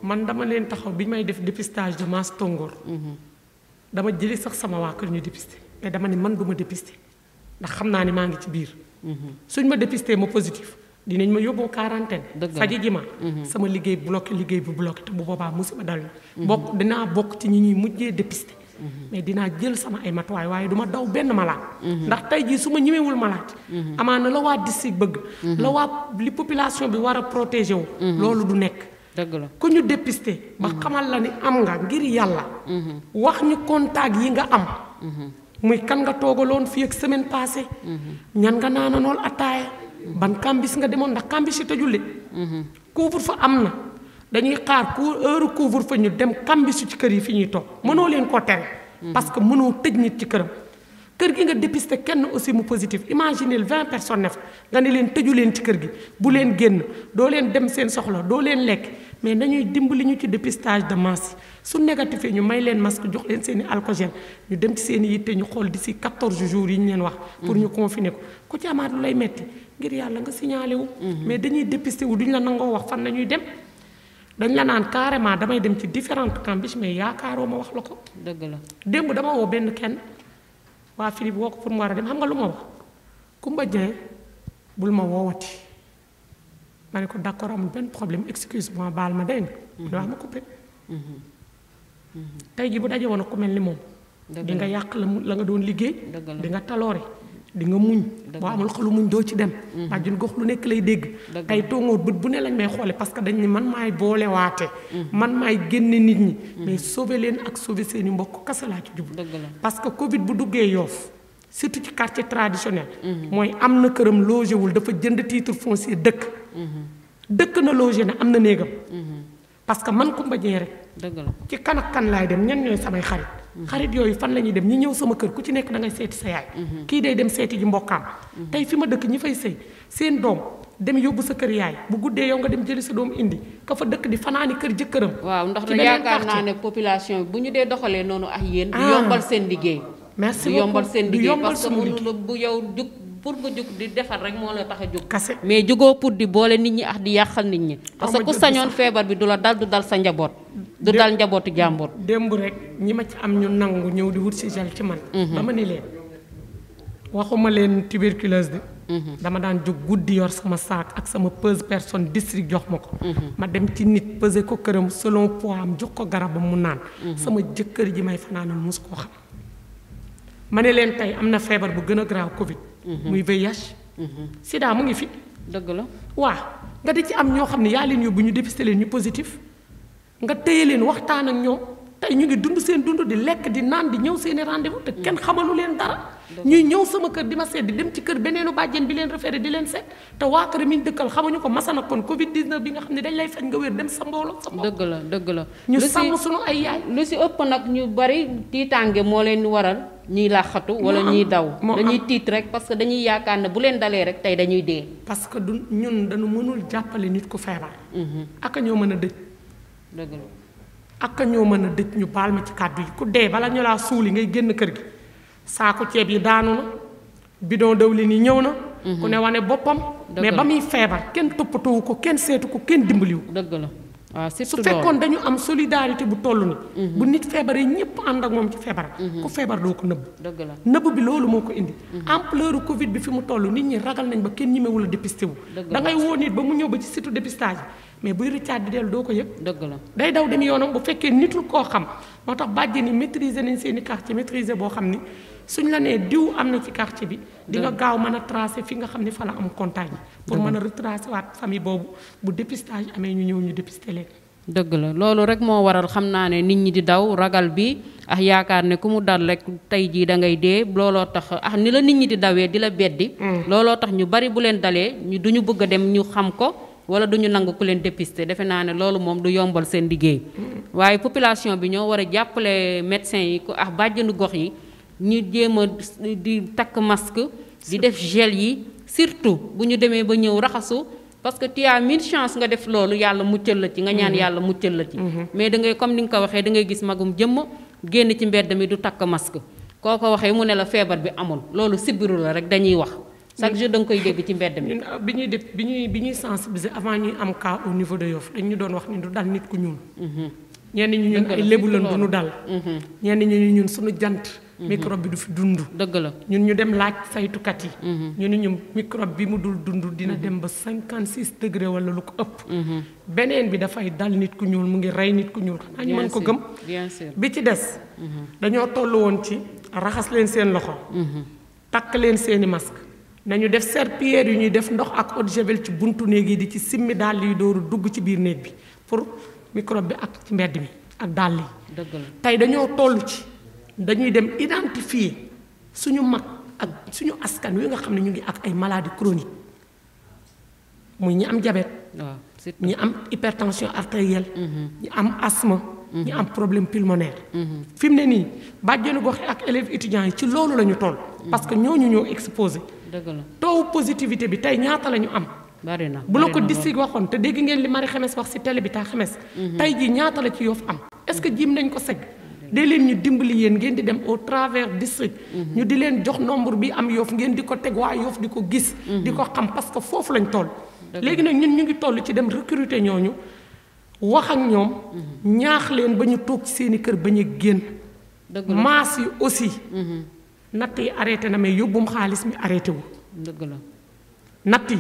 Speaker 3: man dama leen taxaw bi may def dépistage de masse Tongoor dama jëli sax sama waa kër ñu dépisté mais dama ne man du ma dépisté ndax xam naa ni maa ngi ci biir suñ ma dépisté ma positif dinañ ma yóbboo quarantaine faji ji ma sama liggéey bi bloqué te bu boobaa musiba dal na dinaa bokk ci ñi ñuy mujjee dépisté mais dinaa jël sama ay matuwaay waaye du ma daw benn malade ndax tey jii su ma ñemewul malade amaana la waa district bëgg la waa li population bi war a protéger wu loolu du nekk
Speaker 2: dëgg la
Speaker 3: ku ñu dépisté ba xamal la ni am nga ngir yàlla wax ñu contact yi nga am muy kan nga toogaloon fii ak semaine passée ñan nga naananool ataaya ban kambis nga demoon ndax kambis yi tëjul de couvre-feu am na dañuy xaar heure couvre-feu ñu dem kambisu ci kër yi fi ñuy toog mënoo leen ko tere parce que mënoo tëj nit ci këram kër gi nga dépisté kenn aussi mu positif imaginez 20 personnes ne fa nga ne leen tëju leen ci kër gi bu leen génn doo leen dem seen soxla doo leen lekk mais nañuy dimbali ñu ci dépistage de masse su négatifee ñu may leen masque jox leen seen i alcogel ñu dem ci seen i yitte ñu xool d'ici 14 jours yi ñu leen wax pour ñu confiner ko ku ci amaat lu lay metti ngir yàlla nga signalé wu mais dañuy dépisté wu duñ la nangoo wax fan nañuy dem dañ la naan carrément damay dem ci différentes campus mais yaakaaroo ma wax la ko.
Speaker 2: dëgg la
Speaker 3: démb dama woo benn kenn waa Philippe woo ko pour mu war a dem xam nga lu ma wax Kumba Dieng bul ma woowati ma ne ko d'accord amul benn problème excuse-moi baal ma dégg nga. wax ma coupé. tey jii bu daje woon ku mel ni moom. di nga yàq la nga doon liggéey. di nga taloore di nga muñ. boo amul xolu muñ doo ci dem. bàjjun gox lu nekk lay dégg. tey toongoo bët bu ne lañ may xoole parce que dañ ni man maay boole waate. man maay génne nit ñi. mais sauver leen ak sauver seeni mbokk kese laa ci jublu. parce que Covid bu duggee Yoff surtout ci quartier traditionnel. mooy am na këram logé wul dafa jënd titre foncier dëkk. dëkk na logé na am na néegam. parce que man Kumba Dieng rek.
Speaker 2: dëgg la
Speaker 3: ci kan ak kan laay dem ñan ñooy samay xarit. xarit yooyu fan la ñuy dem ñi ñëw sama kër ku ci nekk da ngay seeti sa yaay. kii day dem seeti ji mbokkaam. tey fi ma dëkk ñi fay sëy seen doom dem yóbbu sa kër yaay bu guddee yow nga dem jëli sa doom indi ka fa dëkk di fanaani kër jëkkëram.
Speaker 2: waaw ndax da yaakaar naa ne population bu ñu dee doxalee noonu ak yéen. du yombal seen liggéey.
Speaker 3: merci
Speaker 2: du yombal seen liggéey
Speaker 3: yombal
Speaker 2: parce que bu yow jug pour nga jug di defar rek moo la tax a jug.
Speaker 3: kase
Speaker 2: mais jugoo pour di boole nit ñi ak di yàqal nit ñi. parce que ku sañoon feebar bi du la dal du dal sa njaboot. du dal njabootu jàmbur.
Speaker 3: démb rek ñi ma ci am ñu nangu ñëw di wut si gel ci man. ba ma ni leen waxuma leen tuberculose de. dama daan jóg guddi yor sama saak ak sama pèse personne district jox ma ko. ma dem ci nit peser ko këram selon poids am jox ko garabam mu naan. sama jëkkër ji may fanaanal mus koo xam. ma ne leen tey am na feebar bu gën a graaw Covid. muy VIH. Sida mu ngi fi.
Speaker 2: dëgg la
Speaker 3: waaw nga di ci am ñoo xam ne yaa leen yóbbu ñu dépisté leen ñu positif nga téye leen waxtaan ak ñoom tey ñu ngi dund seen dund di lekk di naan di ñëw seeni rendez-vous te kenn xamalu leen dara. ñuy ñëw sama kër di ma seet di dem ci kër beneenu bàjjen bi leen référé di leen seet te waa kër mi ñu dëkkal xamuñu ko masana kon Covid 19 bi nga xam ne dañ lay faj nga wér dem sa mbooloo sa
Speaker 2: dëgg la dëgg la.
Speaker 3: ñu sàmm suñu ay yaay.
Speaker 2: lu si ëpp nag ñu bari tiitaange moo leen waral ñiy làqatu wala ñiy daw. dañuy tiit rek parce que dañuy yaakaar ne bu leen dalee rek tey dañuy dee.
Speaker 3: parce que du ñun dañu mënul jàppale nit ku feebar. ak ñoo mën a dëj.
Speaker 2: dëgg la
Speaker 3: ak ñoo mën a dëj ñu baal ma ci kàddu yi ku dee bala ñu laa suuli ngay génn kër gi saako ceeb yi daanu na bidon dawlin yi ñëw na. ku ne wane boppam. mais ba muy feebar kenn toppatoowu ko kenn seetu ko kenn dimbaliwu.
Speaker 2: dëgg la waaw surtout
Speaker 3: su fekkoon dañu am solidarité bu toll ni bu nit feebaree ñëpp ànd ak moom ci feebaram. ku feebar doo ko nëbb.
Speaker 2: dëgg la
Speaker 3: nëbb bi loolu moo ko indi. ampleur Covid bi fi mu toll nit ñi ragal nañ ba kenn ñemewul a dépisté wu. da ngay woo nit ba mu ñëw ba ci site dépistage mais buy rëccaat di dellu doo ko yëg.
Speaker 2: dëgg la
Speaker 3: day daw dem yoonam bu fekkee nitul koo xam moo tax bàjjen yi maîtriser nañ seen i quartier maîtriser boo xam ni suñ la nee diw am na ci quartier bi. di nga gaaw mën a tracer fi nga xam ni fa la am contact yi. pour mën a retracer waat famille boobu bu dépistage amee ñu ñëw ñu dépister leen.
Speaker 2: dëgg la loolu rek moo waral xam naa ne nit ñi di daw ragal bi ak yaakaar ne ku mu dal rek tey jii da ngay dee looloo tax ak ni la nit ñi di dawee di la beddi. looloo tax ñu bari bu leen dalee ñu duñu bëgg a dem ñu xam ko. wala du ñu nangu ku leen dépister defe naa ne loolu moom du yombal seen liggéey waaye population bi ñoo war a jàppale médecins yi ko ak bàjjenu gox yi ñu jéem a di takk masque di def gel yi surtout bu ñu demee ba ñëw raxasu parce que tu as 1000 chance nga def loolu yàlla muccal la ci nga ñaan yàlla muccal la ci mais da ngay comme ni nga ko waxee da ngay gis magum jëmm génn ci mbedd mi du takk masque koo ko waxee mu ne la feebar bi amul loolu sibiru la rek dañuy wax chaque jour da nga koy dégg ci mbedd mi.
Speaker 3: ñun bi ñuy def bi ñuy sensibiliser avant ñuy am cas au niveau de Yoff dañ ñu doon wax ni du dal nit ku ñuul. ñenn ñi ñun ay lébu lan du ñu dal. ñenn ñi ñun suñu jant. microbe bi du fi dund.
Speaker 2: dëgg la
Speaker 3: ñun ñu dem laaj saytukat yi. ñu ne ñu microbe bi mu dul dund dina dem ba 56 degré wala lu ko ëpp. beneen bi dafay dal nit ku ñuul mu ngi rey nit ku ñuul xanaa ñu mën ko gëm.
Speaker 2: bien sûr
Speaker 3: bi ci des. dañoo toll woon ci raxas leen seen loxo. takk leen seeni masque. nañu def serpillière yu ñuy def ndox ak eau de javel ci buntu néeg yi di ci simmi dàll yi dooru dugg ci biir néeg bi pour microbe bi ak ci mbedd mi ak dàll yi.
Speaker 2: dëgg la
Speaker 3: tey dañoo toll ci dañuy dem identifier suñu mag ak suñu askan wi nga xam ne ñu ngi ak ay maladies chroniques muy ñi am diabète.
Speaker 2: waaw
Speaker 3: ñi am hypertension artérielle. ñi am asthme. ñi am problème pulmonaire. fi mu ne nii bàjjenu gox ak élèves étudiants yi ci loolu la ñu toll. parce que ñooñu ñoo exposé.
Speaker 2: dëgg la
Speaker 3: taux positivité bi tey ñaata la ñu am.
Speaker 2: bari na
Speaker 3: bu la ko district waxoon te dégg ngeen li Marie Xemes wax ci télé bi taa Xemes. tey jii ñaata la ci Yoff am. est-ce que jiim nañ ko segg. dee leen ñu dimbali yéen ngeen di dem au travers district. ñu di leen jox nombre bi am Yoff ngeen di ko teg waa Yoff di ko gis. di ko xam parce que foofu lañ toll. léegi nag ñun ñu ngi toll ci dem recruter ñooñu wax ak ñoom ñaax leen ba ñu toog ci seeni kër ba ñu génn
Speaker 2: dëgg la
Speaker 3: maas yi aussi natt yi arrêté na mais yóbbum xaalis mi arrêté wu
Speaker 2: dëgg la
Speaker 3: natt yi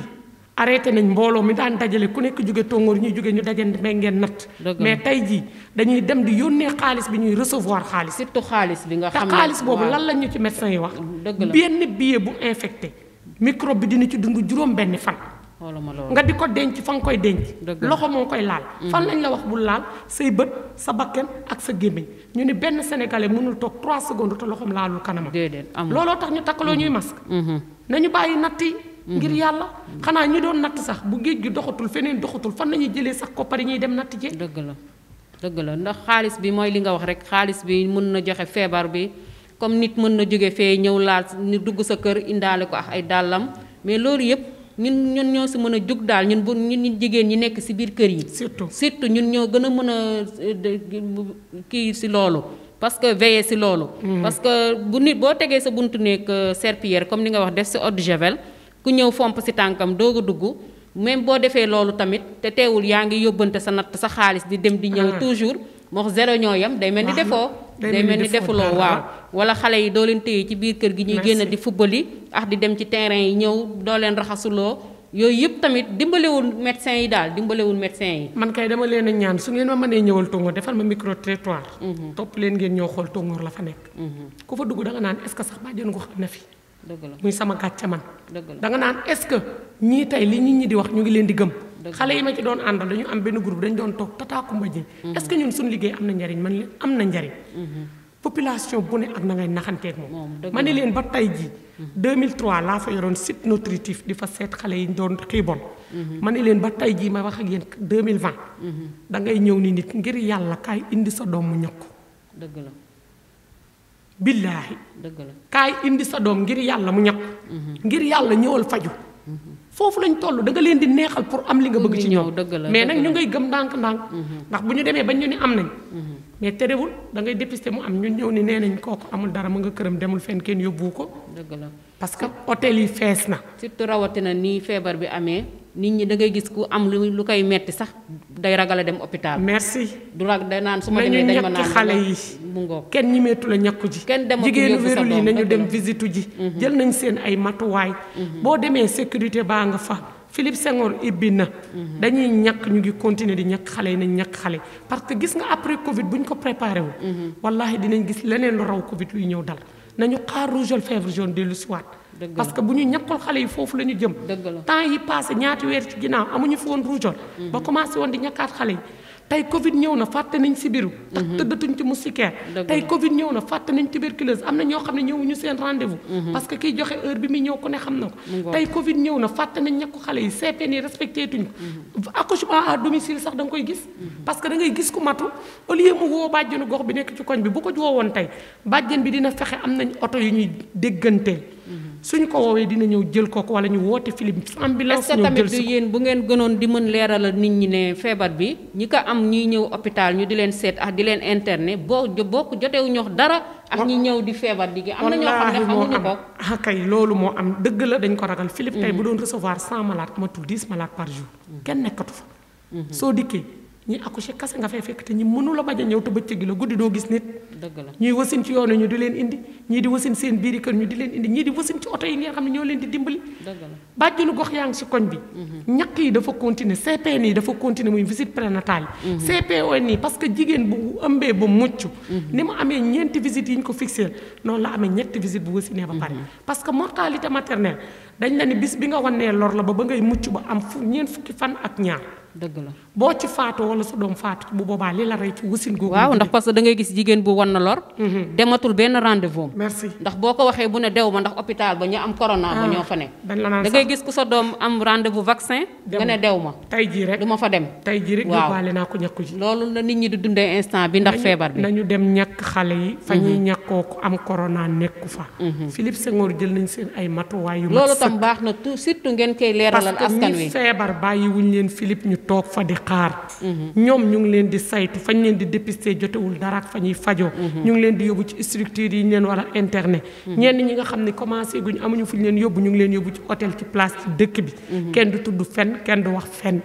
Speaker 3: arrêté nañ mbooloo mi daan dajale ku nekk jóge tóngoor ñuy jóge ñu dajale may ngeen natt mais tey jii dañuy dem di yónnee xaalis bi ñuy recevoir xaalis
Speaker 2: surtout xaalis bi nga
Speaker 3: te
Speaker 2: xam ne
Speaker 3: xaalis boobu lan la ñu ci médecin yi wax
Speaker 2: dëgg la
Speaker 3: benn billet bu infecté microbe bi dina ci dund juróom benn fan
Speaker 2: xoolal ma loolu
Speaker 3: nga di ko denc fa nga koy denc
Speaker 2: Dëgg la.
Speaker 3: loxo moo koy laal fan lañ la wax bul laal say bët sa bakken ak sa gémmiñ ñu ni benn sénégalais mënul toog 3 secondes te loxoom laalul kanamam
Speaker 2: déedéet amul
Speaker 3: looloo tax ñu takkaloo ñuy masque nañu bàyyi natt yi ngir yàlla xanaa ñi doon natt sax bu géej gi doxatul feneen doxatul fan nañuy jëlee sax koppar yi ñuy dem natt ji
Speaker 2: dëgg la dëgg la ndax xaalis bi mooy li nga wax rek xaalis bi mën na joxe feebar bi comme nit mën na jóge fee ñëw laal ni dugg sa kër indaale ko ak ay dàllam mais loolu yëpp ñun ñoo si mën a jug daal ñun ñun jigéen ñi nekk si biir kër yi surtout ñun ñoo gën a mën a kii si loolu parce que veiller si loolu parce que bu nit boo tegee sa buntu nekk serpillière comme ni nga wax def si eau de javel ku ñëw fomp si tànkam doog a dugg même boo defee loolu tamit te teewul yaa ngi yóbbante sa natt sa xaalis di dem di ñëw toujours moo zéro ñoo yam day mel ni defoo day mel ni defuloo waaw wala xale yi doo leen téye ci biir kër gi ñuy génn di football ak di dem ci terrain yi ñëw doo leen raxasuloo yooyu yëpp tamit dimbalewul médecin yi daal dimbalewul médecin yi
Speaker 3: man kay dama leen a ñaan su ngeen ma mënee ñëwal tongoor defal ma micro trottoir topp leen ngeen ñëw xool tongoor la fa nekk ku fa dugg da nga naan est-ce que sax bàjjenu ko xam na fi
Speaker 2: dëgg la
Speaker 3: muy sama gàcce man
Speaker 2: dëgg la
Speaker 3: da nga naan est-ce que ñii tey li nit ñi di wax ñu ngi leen di gëm xale yi ma ci doon àndal dañu am benn groupe dañu doon toog tataakumba ji est-ce que ñun suñu liggéey am na njariñ man leen am na njariñ population bu ne ak na ngay naxanteeg moom ma ne leen ba tey ji 2003 laa fa yoroon site nutritif di fa seet xale yi doon xiibon ma ne leen ba tey jii ma wax ak yéen 2020 da ngay ñëw ni nit ngir yàlla kaay indi sa doom mu ñokk
Speaker 2: dëgg la
Speaker 3: billaahi
Speaker 2: dëgg la
Speaker 3: kaay indi sa doom ngir yàlla mu ñokk ngir yàlla ñëwal faju foofu lañ toll da nga leen di neexal pour am li nga bëgg ci ñoom mais nag ñu ngay gëm ndànk-ndànk ndax bu ñu demee bañ ñu ni am nañ mais terewul da ngay dépister mu am ñun ñëw ni nee nañ kooku amul dara mu nga këram demul fenn kenn yóbbu ko
Speaker 2: dëgg la
Speaker 3: parce que hôtel yi fees na
Speaker 2: surtout rawatina nii feebar bi amee nit ñi da ngay gis ku am lu koy metti sax day ragal a dem hôpital
Speaker 3: merci
Speaker 2: du rag day naan su ma demee dañ ma naan
Speaker 3: xale yi
Speaker 2: bu ngoog
Speaker 3: kenn ñimeetu la ñàkku ji
Speaker 2: kenn dematu
Speaker 3: jigéenu
Speaker 2: yóbbu sa
Speaker 3: wérul yi
Speaker 2: doom,
Speaker 3: nañu
Speaker 2: dëgg
Speaker 3: dem
Speaker 2: la.
Speaker 3: visitu ji jël nañ seen ay matuwaay boo demee sécurité baa nga fa Philippe Senghor ibbi na dañuy ñàkk ñu ngi continuer di ñàkk xale yi nañ ñàkk xale parce que gis nga après Covid bu ñu ko préparé wu wallahi dinañ gis leneen lu raw Covid luy ñëw dal nañu xaar rougeole fièvre jaune dellu siwaat
Speaker 2: Dëgg la.
Speaker 3: parce que bu ñu ñàkkul xale yi foofu la ñu jëm
Speaker 2: Dëgg la.
Speaker 3: temps yi passé ñaati weer ci ginnaaw amuñu fi woon rougeole ba commencé woon di ñàkkaat xale yi tey Covid ñëw na fàtte nañ sibiru tax tëddatuñ ci moustiquaire
Speaker 2: Dëgg
Speaker 3: tey
Speaker 2: la.
Speaker 3: Covid ñëw na fàtte nañ tuberculose am na ñoo xam ne ñëwuñu seen rendez-vous parce que kiy joxe heure bi muy ñëw ku ne xam na ko
Speaker 2: ngoog.
Speaker 3: tey Covid ñëw na fàtte nañ ñàkku xale yi CPN yi respecté tuñ ko accouchement à domicile sax da nga koy gis parce que da ngay gis ku matu au lieu mu woo bàjjenu gox bi nekk ci koñ bi bu ko woowoon tey bàjjen bi dina fexe am nañ oto yu ñuy dégganteel suñu ko woowee dina ñëw jël kooku wala ñu woote Philippe ambulance
Speaker 2: est-ce que
Speaker 3: ñëw
Speaker 2: tamit
Speaker 3: jël
Speaker 2: du
Speaker 3: si ko
Speaker 2: yéen bu ngeen gënoon di mën leeralal nit ñi ne feebar bi ñi ko am ñuy ñëw hôpital ñu di leen seet ak di leen interné bokk jotewu ñox dara ak ñi ñëw di feebar di am na ñoo xam ne
Speaker 3: moo
Speaker 2: xamuñu
Speaker 3: am
Speaker 2: ko
Speaker 3: ah kay loolu moo am dëgg la dañ ko ragal Philippe tey bu doon recevoir 100 malades amatul 10 malades par jour kenn nekkatu fa soo dikkee ñi accouché kase nga fay fekk te ñi mënu la bañ a ñëw te bëccëg gi la guddi doo gis nit
Speaker 2: dëgg la
Speaker 3: ñuy wasin ci yoonu ñu di leen indi ñii di wasin seen biiri kër ñu di leen indi ñii di wasin ci oto yi ngeen xam ne ñoo leen di dimbali
Speaker 2: dëgg la
Speaker 3: bàjjenu gox yaa ngi si koñ bi ñàkk yi dafa continuer CPN yi dafa continuer muy visite prénatale yi CPN yi parce que jigéen bu ëmbee ba mucc ni mu amee ñeenti visite yi ñu ko fixé noonu la amee ñetti visite bu wasinee ba pare parce que mortalité maternelle dañ la ni bis bi nga wannee lor la ba ngay mucc ba am ñeent fukki fan ak ñaar
Speaker 2: dëgg la
Speaker 3: boo ci faatoo wala sa doom faatu bu boobaa li la rey ci wasin googu
Speaker 2: waaw ndax parce que da ngay gis jigéen bu wan na lor dematul benn rendez-vous
Speaker 3: merci
Speaker 2: ndax boo ko waxee bu ne dew ma ndax hôpital ba ñu am corona ba ñoo fa ne
Speaker 3: dañ la naan
Speaker 2: da ngay gis ku sa doom am rendez-vous vaccin nga ne dew ma
Speaker 3: tey jii rek
Speaker 2: du ma fa dem
Speaker 3: tey jii rek
Speaker 2: waaw.
Speaker 3: yóbbaale naa ko ñàkku ji
Speaker 2: loolu la nit ñi di dundee instant bi ndax feebar bi
Speaker 3: nañu dem ñàkk xale yi fa ñuy ñàkkoo ko am corona nekku fa Philippe Senghor jël nañ seen ay matuwaay yu mat
Speaker 2: loolu
Speaker 3: sëkk.
Speaker 2: tam baax na tout surtout ngeen koy leeralal
Speaker 3: parce que
Speaker 2: askan
Speaker 3: ñi
Speaker 2: wi
Speaker 3: feebar bàyyi wuñ leen Philippe ñu toog fa di xaar ñoom ñu ngi leen di saytu fañ leen di dépister jotewul dara ak fa ñuy fajoo ñu ngi leen di yóbbu ci structure yi ñu leen war a internet ñenn ñi nga xam ne commencé guñ amuñu fu ñu leen yóbbu ñu ngi leen yóbbu ci hôtel ci place ci dëkk bi kenn du tudd fenn kenn du wax fenn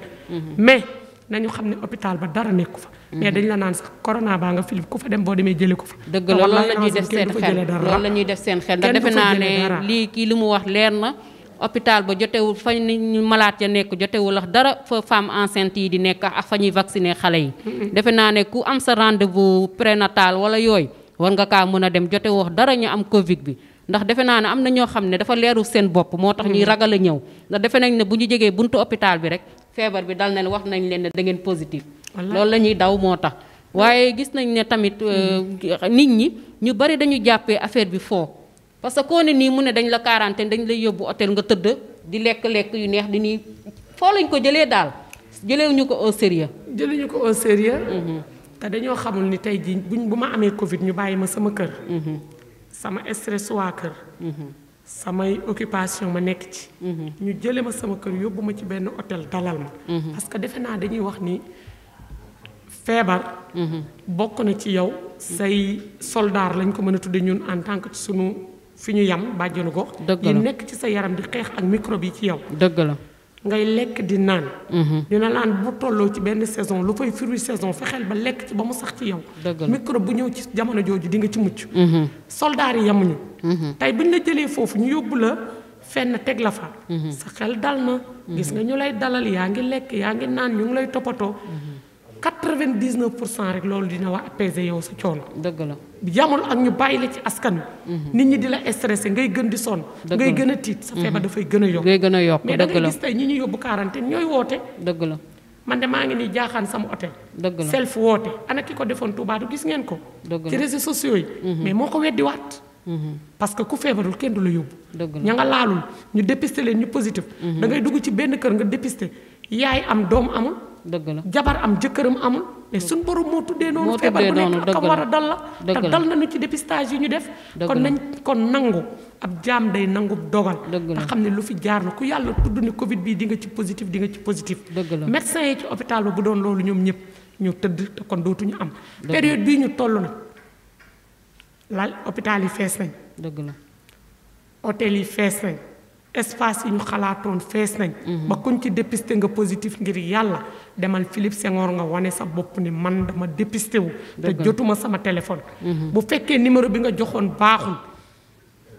Speaker 3: mais nañu xam ne hôpital ba dara nekku fa. mais dañ la naan sax corona baa nga Philippe ku fa dem boo demee jëlee ko fa.
Speaker 2: dëgg la loolu la ñuy def seen xel loolu la ñuy def seen xel ndax defe naa ne lii kii li mu wax leer na. hôpital ba jotewul fa ñu malaat ya nekk jotewul ak dara fa femme enceinte yi di nekk ak fa ñuy vacciner xale yi. defe naa ne ku am sa rendez-vous prénatal wala yooyu war nga kaa mën a dem jotewoo dara ñu am Covid bi. ndax defe naa ne am na ñoo xam ne dafa leeru seen bopp moo tax ñuy ragal a ñëw ndax defe nañ ne bu ñu jegee buntu hôpital bi rek feebar bi dal na ne wax nañ leen ne da ngeen positif. loolu la ñuy daw moo tax. waaye gis nañ ne tamit nit ñi ñu bari dañu jàppee affaire bi foo. parce que koo ne nii mu ne dañ la quarantaine dañ lay yóbbu hôtel nga tëdd di lekk-lekk yu neex di nii foo lañ ko jëlee daal jëleewuñu ko au sérieux.
Speaker 3: jëluñu ko au sérieux. te dañoo xamul ni tey jii bu ma amee Covid ñu bàyyi ma sama kër. sama stress waa kër. samay occupation ma nekk ci. ñu jële ma sama kër yóbbu ma ci benn hôtel dalal ma. parce que defe naa dañuy wax ni feebar. bokk na ci yow say soldaar lañ ko mën a tudde ñun en tant que ci sunu. fi ñu yam bàjjenu gox yi nekk ci sa yaram di xeex ak microbe yi ci yow. dëgg la ngay lekk di naan. dina naan bu tolloo ci benn saison lu fay fruit saison fexeel ba lekk ci ba mu sax ci yow. microbe bu ñëw ci jamono jooju di nga ci mucc. soldaar yi yamuñu. tey buñ la jëlee foofu ñu yóbbu la fenn teg la fa. sa xel dal na. gis nga ñu lay dalal yaa ngi lekk yaa ngi naan ñu ngi lay toppatoo. 99% rek loolu dina wax apaiser yow sa coono. dëgg la yamul ak ñu bàyyi la ci askan wi. nit ñi di la stressé ngay gën di sonn. ngay gën a tiit sa feebar dafay gën a yokk. ngay gën a yokk mais da ngay gis tey ñi ñu yóbbu quarantaine ñooy woote. dëgg la man de maa ngi nii jaaxaan sama hôtel. dëgg la self woote ana ki ko defoon Touba du gis ngeen ko. dëgg la ci réseaux sociaux yi. mais moo ko weddi waat. parce que ku feebarul kenn du la yóbbu. dëgg la ña nga laalul ñu dépister leen ñu positif. da ngay dugg ci benn kër nga dépister yaay am doom amul. dëgg la jabar am jëkkëram amul mais suñ borom moo tuddee noonu feebar bu nekk ak war a dal la te dal nañu ci dépistage yi ñu def kon nangu ab jaam day nangu dogal te xam ne lu fi jaar la ku yàlla tudd ne Covid bii di nga ci positif di nga ci positif médecin yi ci hôpital ba bu doon loolu ñoom ñëpp ñu tëdd te kon dootuñu am période bii ñu toll na lal hôpital yi fees nañ dëgg la hôtel yi fees nañ espace yi ñu xalaatoon fees nañ ba kuñ ci dépisté nga positif ngir yàlla demal Philippe Senghor nga wane sa bopp ni man dama dépisté wu te jotuma sama téléphone bu fekkee numéro bi nga joxoon baaxul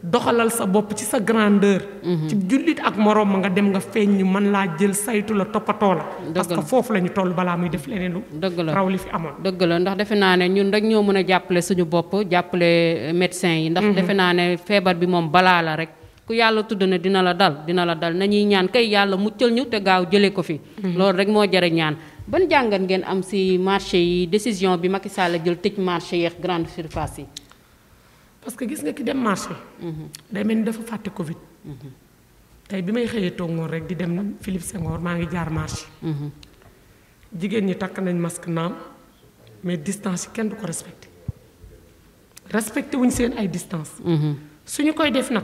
Speaker 3: doxalal sa bopp ci sa grandeur ci jullit ak moroom ma nga dem nga feeñ ñu mën laa jël saytu la toppatoo la parce que foofu la ñu toll balaa muy def leneen lu raw li fi amoon
Speaker 2: dëgg la ndax defe naa ne ñun rek ñoo mën a jàppale suñu bopp jàppale médecin yi ndax defe naa ne feebar bi moom balaa la rek ku yàlla tudd na dina la dal nañuy ñaan kay yàlla muccal ñu te gaaw jëlee ko fi. loolu rek moo jare ñaan ban jàngat ngeen am ci marché yi décision bi Macky Sall jël tëj marché yi ak grande surface yi.
Speaker 3: parce que gis nga ki dem marché. day mel ni dafa fàtte Covid. tey bi may xëyee toog noonu rek di dem Philippe Senghor maa ngi jaar marché. jigéen ñi takk nañ masque naam mais distance yi kenn du ko respecté wuñ seen ay distance. suñu koy def nag.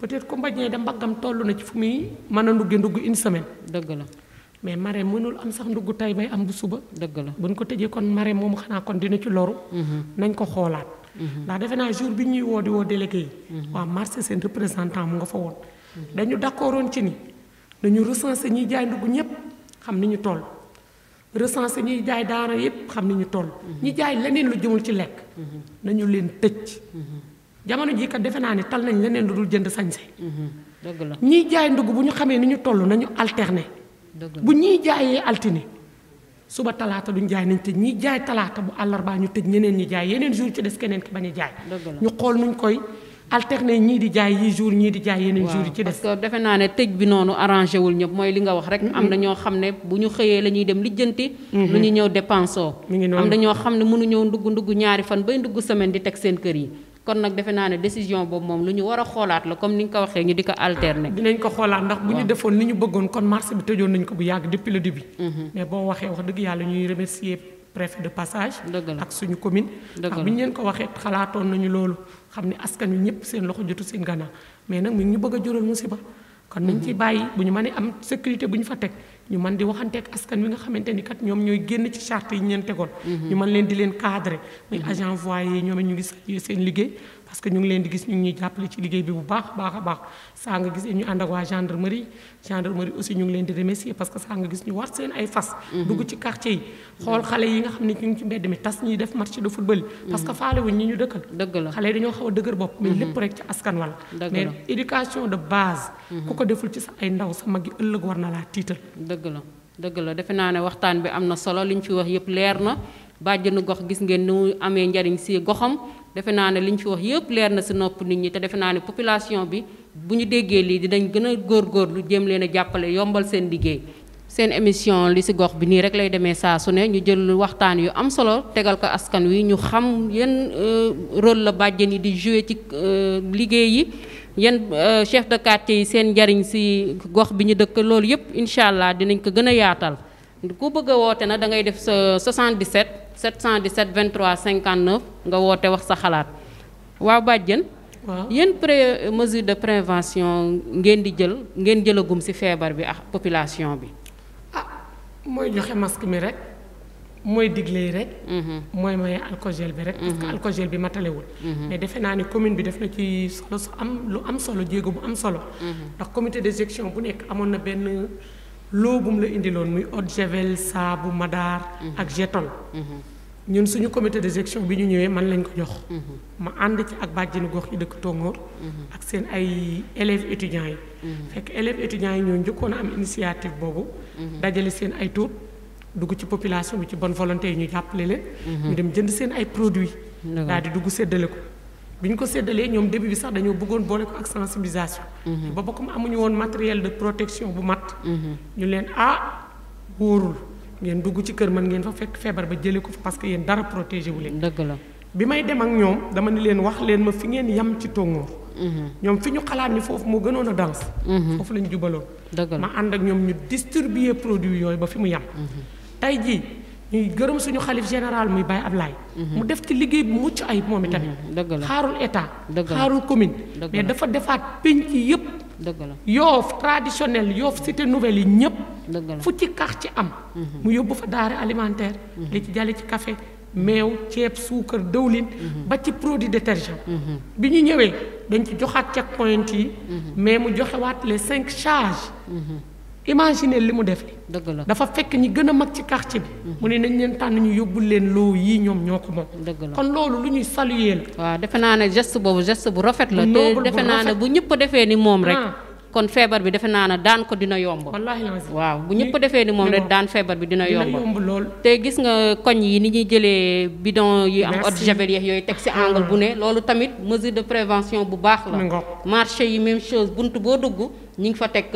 Speaker 3: peut-être que mbañee da mbaggam toll na ci fu muy mën a ndugg une semaine.
Speaker 2: dëgg la
Speaker 3: mais Marème mënul am sax ndugg tey bay am bu suba.
Speaker 2: dëgg la
Speaker 3: buñ ko tëjee kon Marème moom xanaa kon dina ci loru. nañ ko xoolaat. ndax defe naa jour bi ñuy woo di woo délégué yi. waa marché seen représentant mu nga fa woon. dañu d'accordoon ci ni dañu recenser ñiy jaay ndugg ñëpp xam ni ñu toll. recenser ñiy jaay daara yëpp xam ni ñu toll. ñi jaay leneen lu jëmul ci lekk. nañu leen tëj. jamono jii kat defe naa ne tal nañ leneen lu dul jënd sañse.
Speaker 2: dëgg la
Speaker 3: ñiy jaay ndugg bu ñu xamee ni ñu toll nañu alterner. bu ñiy jaayee altine suba talaata duñ jaay nañ tëj ñiy jaay talaata bu àllarbaa ñu tëj ñeneen ñi jaay yeneen jour ci des keneen ki bañ a jaay. ñu xool nuñ koy alterner ñii di jaay yi jour ñii di jaay yeneen jour yi ci des.
Speaker 2: parce que defe naa ne tëj bi noonu arrangé wul ñëpp mooy li nga wax rek. am na ñoo xam ne bu ñu xëyee la ñuy dem lijjanti. lu ñu ñëw dépensoo. am na ñoo xam ne mënuñoo ndugg ñaari fan bay ndugg semaine di teg seen kër yi. kon nag defe naa ne décision boobu moom lu ñu war a xoolaat la comme ni nga ko waxee ñu di ko alterner.
Speaker 3: dinañ ko xoolaat ndax bu ñu defoon li ñu bëggoon kon marché bi tëjoon nañ ko bu yàgg depuis le début. mais boo waxee wax dëgg yàlla ñuy remercier préfet de passage. ak suñu commune. ndax bi ñu leen ko waxee xalaatoon nañu loolu xam ne askan wi ñëpp seen loxo jotu seen gannaaw mais nag mi ngi ñu bëgg a jural musiba. kon nañ ci bàyyi bu ñu mënee am sécurité bu ñu fa teg ñu mën di waxanteeg askan wi nga xamante ni kat ñoom ñooy génn ci charte yi ñu leen tegoon. ñu mën leen di leen cadrer muy agent voyer yi ñoom ñu ngi saluer seen liggéey parce que ñu ngi leen di gis ñu ngi ñuy jàppale ci liggéey bi bu baax a baax saa nga gis ñu ànd ak waa gendarmerie aussi ñu ngi leen di remercier parce que saa nga gis ñu war seen ay fas dugg ci quartier yi xool xale yi nga xam ne ñu ngi ci mbedd mi tas ñuy def match de football yi parce que faale wuñ ñi ñu dëkkal
Speaker 2: dëgg la
Speaker 3: xale yi dañoo xaw a dëgër bopp mais lépp rek ci askan wala mais éducation de base ku ko deful ci sa ay ndaw sa mag yi ëllëg war na laa tiital
Speaker 2: dëgg la defe naa ne waxtaan bi am na solo li ñu fi wax yëpp leer na bàjjenu gox gis ngeen ni mu amee njariñ si goxam defe naa ne li ñu fi wax yëpp leer na si nopp nit ñi te defe naa ne population bi bu ñu déggee lii dinañ gën a góorgóorlu jéem leen a jàppale yombal seen liggéey seen émission li si gox bi nii rek lay demee saa su ne ñu jël waxtaan yu am solo tegal ko askan wi ñu xam yan rôle la bàjjen yi di jouer ci liggéey yi yan chef de quartier yi seen njariñ si gox bi ñu dëkk loolu yëpp incha allah dinañ ko gën a yaatal ku bëgg a woote na da ngay def sa 77 717 23 59 nga woote wax sa xalaat waaw bàjjen yéen mesure de prévention ngeen jëlagum ci feebar bi ak population bi
Speaker 3: mooy joxe masque mi rek mooy digle yi rek mooy maye alcogel bi rek parce que alcogel bi matalewul mais defe naa ni commune bi def na ci solo su am lu am solo jéego bu am solo ndax comité de gestion bu nekk amoon na benn loo bu mu la indiloon muy eau de javel saabu madaar ak jetol ñun suñu comité de gestion bi ñu ñëwee man lañ ko jox ma ànd ci ak bàjjenu gox yi dëkk Tongoor ak seen ay élèves étudiants yi fekk élèves étudiants yi ñoo njëkkoon a am initiative boobu dajale seen ay tuut dugg ci population bi ci bonne volonté yi ñu jàppale leen ñu dem jënd seen ay produits daal di dugg séddale ko bi ñu ko séddalee ñoom début bi sax dañoo bëggoon boole ko ak sensibilisation ba bokk amuñu woon matériel de protection bu mat ñu leen wóorul ngeen dugg ci kër man ngeen fa fekk feebar ba jëlee ko fa parce que yéen dara protégé wu leen
Speaker 2: dëgg la
Speaker 3: bi may dem ak ñoom dama ni leen wax leen ma fi ngeen yam ci Tongoor ñoom fi ñu xalaat ni foofu moo gënoon a danse foofu lañ jubaloon ma ànd ak ñoom ñu distribuer produit yooyu ba fi mu yam tey jii ñuy gërëm suñu xalif général muy Baye Ablaye mu def ci liggéey bu mucc ayib moom itamit xaarul état xaarul commune mais dafa defaat penc yépp Yoof traditionnel Yoof cité nouvelle yi ñëpp fu ci quartier am mu yóbbu fa denrée alimentaire li ci jàlle ci café meew ceeb suukar dëwlin ba ci produit détergent bi ñu ñëwee dañ ci joxaat check point yi mais mu joxewaat les 5 charges imaginez li mu def li dafa fekk ñi gën a mag ci quartier bi mu ne nañ leen tànn ñu yóbbul leen loo yii ñoom ñoo ko moom kon loolu lu ñuy saluer la
Speaker 2: waaw defe naa ne geste boobu geste bu rafet la te defe naa ne bu ñëpp defee ni moom rek kon feebar bi defe naa ne daan ko dina yomb waaw bu ñëpp defee ni moom rek daan feebar bi dina yomb
Speaker 3: lool
Speaker 2: te gis nga koñ yi ni ñuy jëlee bidon yi am eau de javel yeex yooyu teg ci angle bu ne loolu tamit mesure de prévention bu baax la marché yi même chose bunt boo dugg ñi ngi fa teg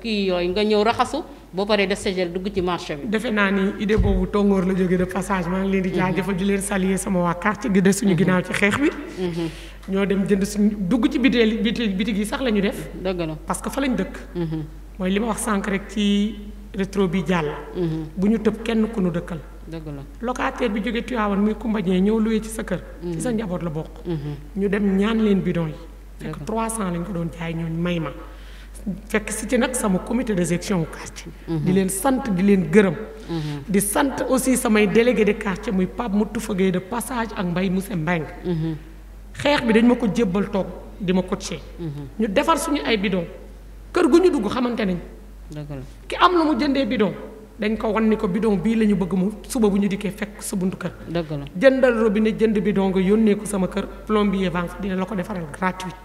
Speaker 2: kii yooyu nga ñëw raxasu boo paree def sa gel dugg ci marché bi defe
Speaker 3: naa ni idée boobu Tongoor la jógee de passage maa ngi leen di jaajëfal di leen saluer sama waa quartier gi de suñu ginnaaw ci xeex bi ñoo dem jënd suñu dugg ci bitig yi sax la ñu def
Speaker 2: dëgg la
Speaker 3: parce que fa lañ dëkk mooy li ma wax sànq rek ci rétro bi jàll bu ñu tëb kenn ku nu dëkkal
Speaker 2: dëgg la
Speaker 3: locataire bi jógee Tivaouane muy Koumba Dieng ñëw loué ci sa kër ci sa njaboot la bokk ñu dem ñaan leen bidon yi fekk 300 lañ ko doon jaay ñooñu may ma fekk si ci nag sama comité de gestion au quartier di leen sant di leen gërëm di sant aussi samay délégué de quartier muy Pape Moutou Gueye de passage ak Mbaye Moussa Mbeng xeex bi dañ ma ko jébbal toog di ma coaché ñu defar suñu ay bidon kër gu ñu dugg xamante nañ ki am lu mu jëndee bidon dañ ko wan ni ko bidon bii la ñu bëgg mu suba bu ñu dikkee fekk sa buntu kër jëndal robinet jënd bidon nga yónnee ko sama kër plombier vente dina la ko defaral gratuit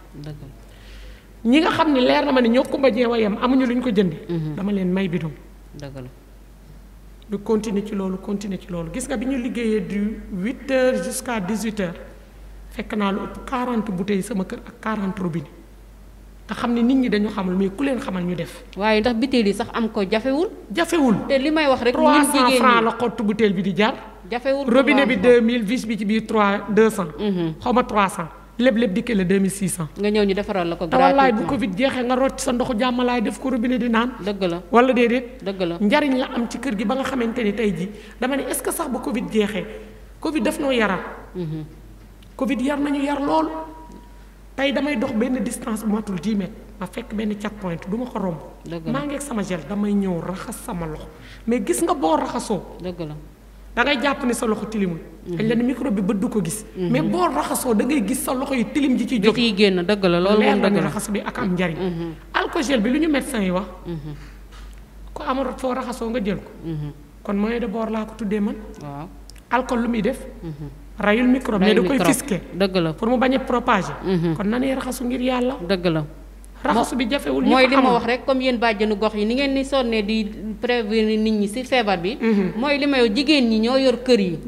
Speaker 3: ñi nga xam ni leer na ma ne ñoo Koumba Dieng wayam amuñu lu ñu ko jëndee dama leen may bidon ñu continuer ci loolu gis nga bi ñu liggéeyee du 8h jusqu'à 18h fekk naa lu ëpp 40 bouteilles sama kër ak 40 robinet nga xam ne nit ñi dañu xamul mais ku leen xamal ñu def
Speaker 2: waaye ndax bouteille yi sax am ko jafewul te li may wax rek
Speaker 3: 300 francs la xottu bouteille bi di jar
Speaker 2: jafewul
Speaker 3: robinet bi 2000 vis bi ci biir 200 xaw ma 300 lépp dikkee la 2600
Speaker 2: nga ñëw ñu defaral la ko
Speaker 3: gratuit wallaay bu Covid jeexee nga rocc sa ndoxu jàmmalaay def ko robinet di naan
Speaker 2: dëgg la
Speaker 3: wala déedéet
Speaker 2: dëgg la
Speaker 3: njariñ la am ci kër gi ba nga xamante ni tey ji dama ne est-ce que sax bu Covid jeexee Covid daf noo yaral Covid yar nañu yar lool tey damay dox benn distance bu matul 10 mètres ma fekk benn check point du ma ko romb maa ngi ak sama gel damay ñëw raxas sama loxo mais gis nga boo raxasoo
Speaker 2: dëgg la
Speaker 3: da ngay jàpp ni sa loxo tilimul. dañ la ne microbe bi bët du ko gis. mais boo raxasoo da ngay gis sa loxo yi tilim ji ci jóg.
Speaker 2: ciy génn dëgg la loolu moom dëgg la
Speaker 3: raxas bi ak am njariñ. alcogel bi lu ñu médecin yi wax. ku amul foo raxasoo nga jël ko. kon moyen de bord laa ko tuddee man.
Speaker 2: waaw
Speaker 3: alcool lu muy def. rayul microbe mais da koy fisqué.
Speaker 2: dëgg la
Speaker 3: pour mu bañ a propager. kon nanee raxasu ngir yàlla.
Speaker 2: dëgg la.
Speaker 3: raxasu bi jafewul
Speaker 2: mooy li ma wax rek comme yéen bàjjenu gox yi ni ngeen ni sonnee di prévenir nit ñi ci feebar bi. mooy li ma yow jigéen ñi ñoo yor kër yi.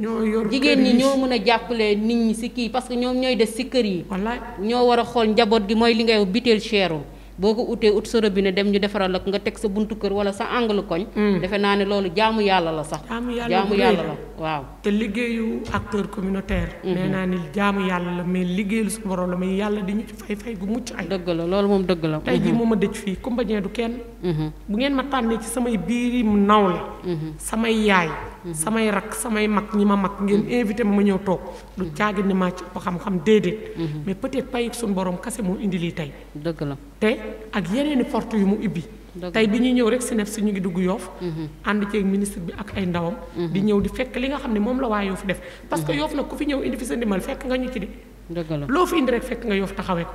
Speaker 2: jigéen ñi ñoo mën a jàppale nit ñi ci kii parce que ñoom ñooy des ci kër yi.
Speaker 3: wallaay
Speaker 2: ñoo war a xool njaboot gi mooy li ngay biteel cherul boo ko utee ut sa robinet dem ñu defaral ak nga teg sa buntu kër wala sa angle koñ. defe naa ne loolu jaamu yàlla la sax. jaamu yàlla la waaw.
Speaker 3: te liggéeyu acteur communautaire. nee naa ni jaamu yàlla la mais liggéeyu suñu borom la mais yàlla di ñu ci fay gu mucc ay.
Speaker 2: dëgg la loolu moom dëgg la.
Speaker 3: tey jii moom ma dëj fii Kumba Ñee du kenn. bu ngeen ma tànnee ci samay biir mu nawle. samay yaay. samay rak samay mag ñi ma mag ngeen invité ma ñëw toog du caagin ne maa ci ëpp xam-xam déedéet. mais peut-être payik suñu borom kase moo indi lii tey.
Speaker 2: dëgg la
Speaker 3: te ak yeneeni porte yu mu ibbi. tey bi ñuy ñëw rek SNEIPS si ñu ngi dugg Yoff. ànd ceeg ministre bi ak ay ndawam. di ñëw di fekk li nga xam ne moom la waa Yoff def. parce que Yoff nag ku fi ñëw indi fi sa ndimbal fekk nga ñu ci de.
Speaker 2: dëgg la
Speaker 3: loo fi indi rek fekk nga Yoff taxawee ko.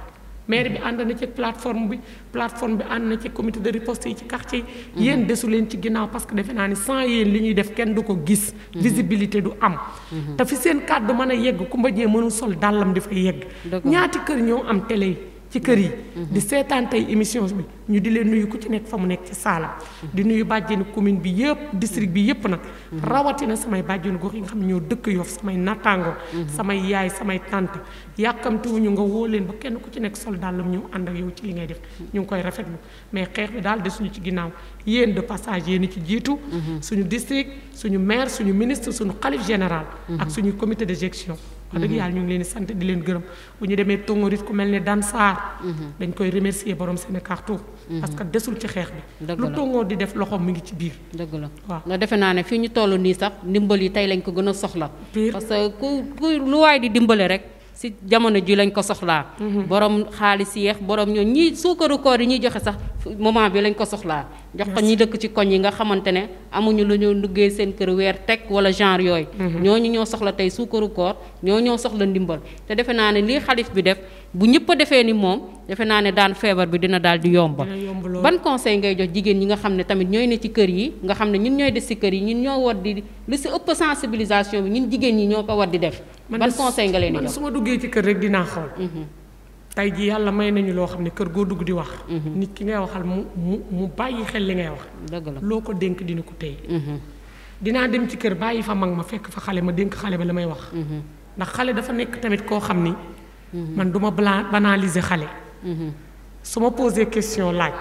Speaker 3: maire bi ànd na ci plateforme bi ànd na ci comité de riposte yi ci quartier yi. yéen desu leen ci ginnaaw parce que defe naa ni sans yéen li ñuy def kenn du ko gis. visibilité du am. te fi seen kàddu mën a yegg Kumba Ñee mënul sol dàllam di fa yegg. ñaati kër ñoo am télé yi ci kër yi. di seetaan tey émission bi ñu di leen nuyu ku ci nekk fa mu nekk ci saalam. di nuyu bàjjenu commune bi yëpp district bi yëpp nag. rawatina samay bàjjenu gox yi nga xam ne ñoo dëkk Yoff samay nattaango. samay yaay samay tante yàkkamtiwuñu nga woo leen ba kenn ku ci nekk sol dàllam ñëw ànd ak yow ci li ngay def. ñu ngi koy rafetlu mais xeex bi daal desuñu ci ginnaaw yéen de passage yéen ci jiitu. suñu district suñu maire suñu ministre suñu xalif général. ak suñu comité de gestion. wax dëgg yàlla ñu ngi leen di sant di leen gërëm bu ñu demee Tongorit ku mel ne Dan Sarr. dañ koy remercier borom Sénégal tout parce que desul ci xeex bi. lu Tongoor di def loxoom mi ngi ci biir.
Speaker 2: dëgg la
Speaker 3: waaw
Speaker 2: nga defe naa ne fii ñu toll nii sax ndimbal yi tey lañ ko gën a soxla. parce que ku lu waay di dimbale rek si jamono ji lañ ko soxlaa. borom xaalis yeex borom ñoo ñii suukaru koor yi ñuy joxe sax moment bi lañ ko soxlaa. jox ko ñi dëkk ci koñ yi nga xamante ne amuñu lu ñu duggee seen kër weer teg wala genre yooyu. ñooñu ñoo soxla tey suukaru koor ñoo soxla ndimbal te defe naa ne lii xalif bi def bu ñëpp a defee ni moom defe naa ne daan feebar bi dina daal di yomba. ban conseil ngay jox jigéen ñi nga xam ne tamit ñooy ne ci kër yi nga xam ne ñun ñooy des ci kër yi ñun ñoo war di lu si ëpp sensibilisation bi ñun jigéen ñi ñoo ko war di def. ban conseil nga leen di jox
Speaker 3: man su ma duggee ci kër rek dinaa xool. tey jii yàlla may nañu loo xam ne kër goo dugg di wax. nit ki ngay waxal mu bàyyi xel li ngay wax.
Speaker 2: dëgg la
Speaker 3: loo ko dénk dina ko téye. dinaa dem ci kër bàyyi fa mag ma fekk fa xale ma dénk xale ba la may wax. ndax xale dafa nekk tamit koo xam ni. man du ma banaliser xale. su ma posé question laaj.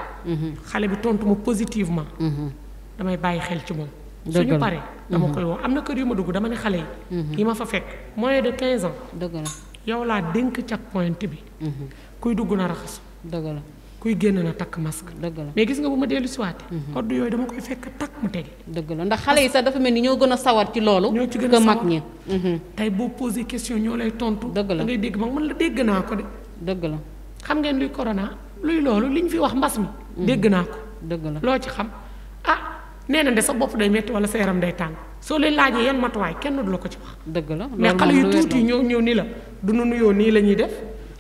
Speaker 3: xale bi tontu ma positivement. damay bàyyi xel ci moom. suñu paree dama koy woo am na kër yu ma dugg dama ne xale yi. yi ma fa fekk moins de 15 ans.
Speaker 2: dëgg la
Speaker 3: yow laa dénk cak point bi. kuy dugg na raxasu.
Speaker 2: dëgg la
Speaker 3: kuy génn na takk masque.
Speaker 2: dëgg la
Speaker 3: mais gis nga bu ma dellu si waatee. odd yooyu dama koy fekk takk mu tege.
Speaker 2: dëgg la ndax xale yi sax dafa mel ni ñoo gën a sawar ci loolu.
Speaker 3: ñoo ci gën a sawar
Speaker 2: mag ñi.
Speaker 3: tey boo posé question ñoo lay tontu.
Speaker 2: dëgg la
Speaker 3: da ngay dégg man la dégg naa ko de.
Speaker 2: dëgg la
Speaker 3: xam ngeen luy corona luy loolu li ñu fi wax mbas mi. dégg naa ko.
Speaker 2: dëgg la
Speaker 3: loo ci xam nee na de sa bopp day metti wala sa yaram day tàng soo leen laajee yan matuwaay kenn du la ko ci wax.
Speaker 2: dëgg la
Speaker 3: mais xale yu tuuti ñoo ñëw ni la du nu nuyoo nii la ñuy def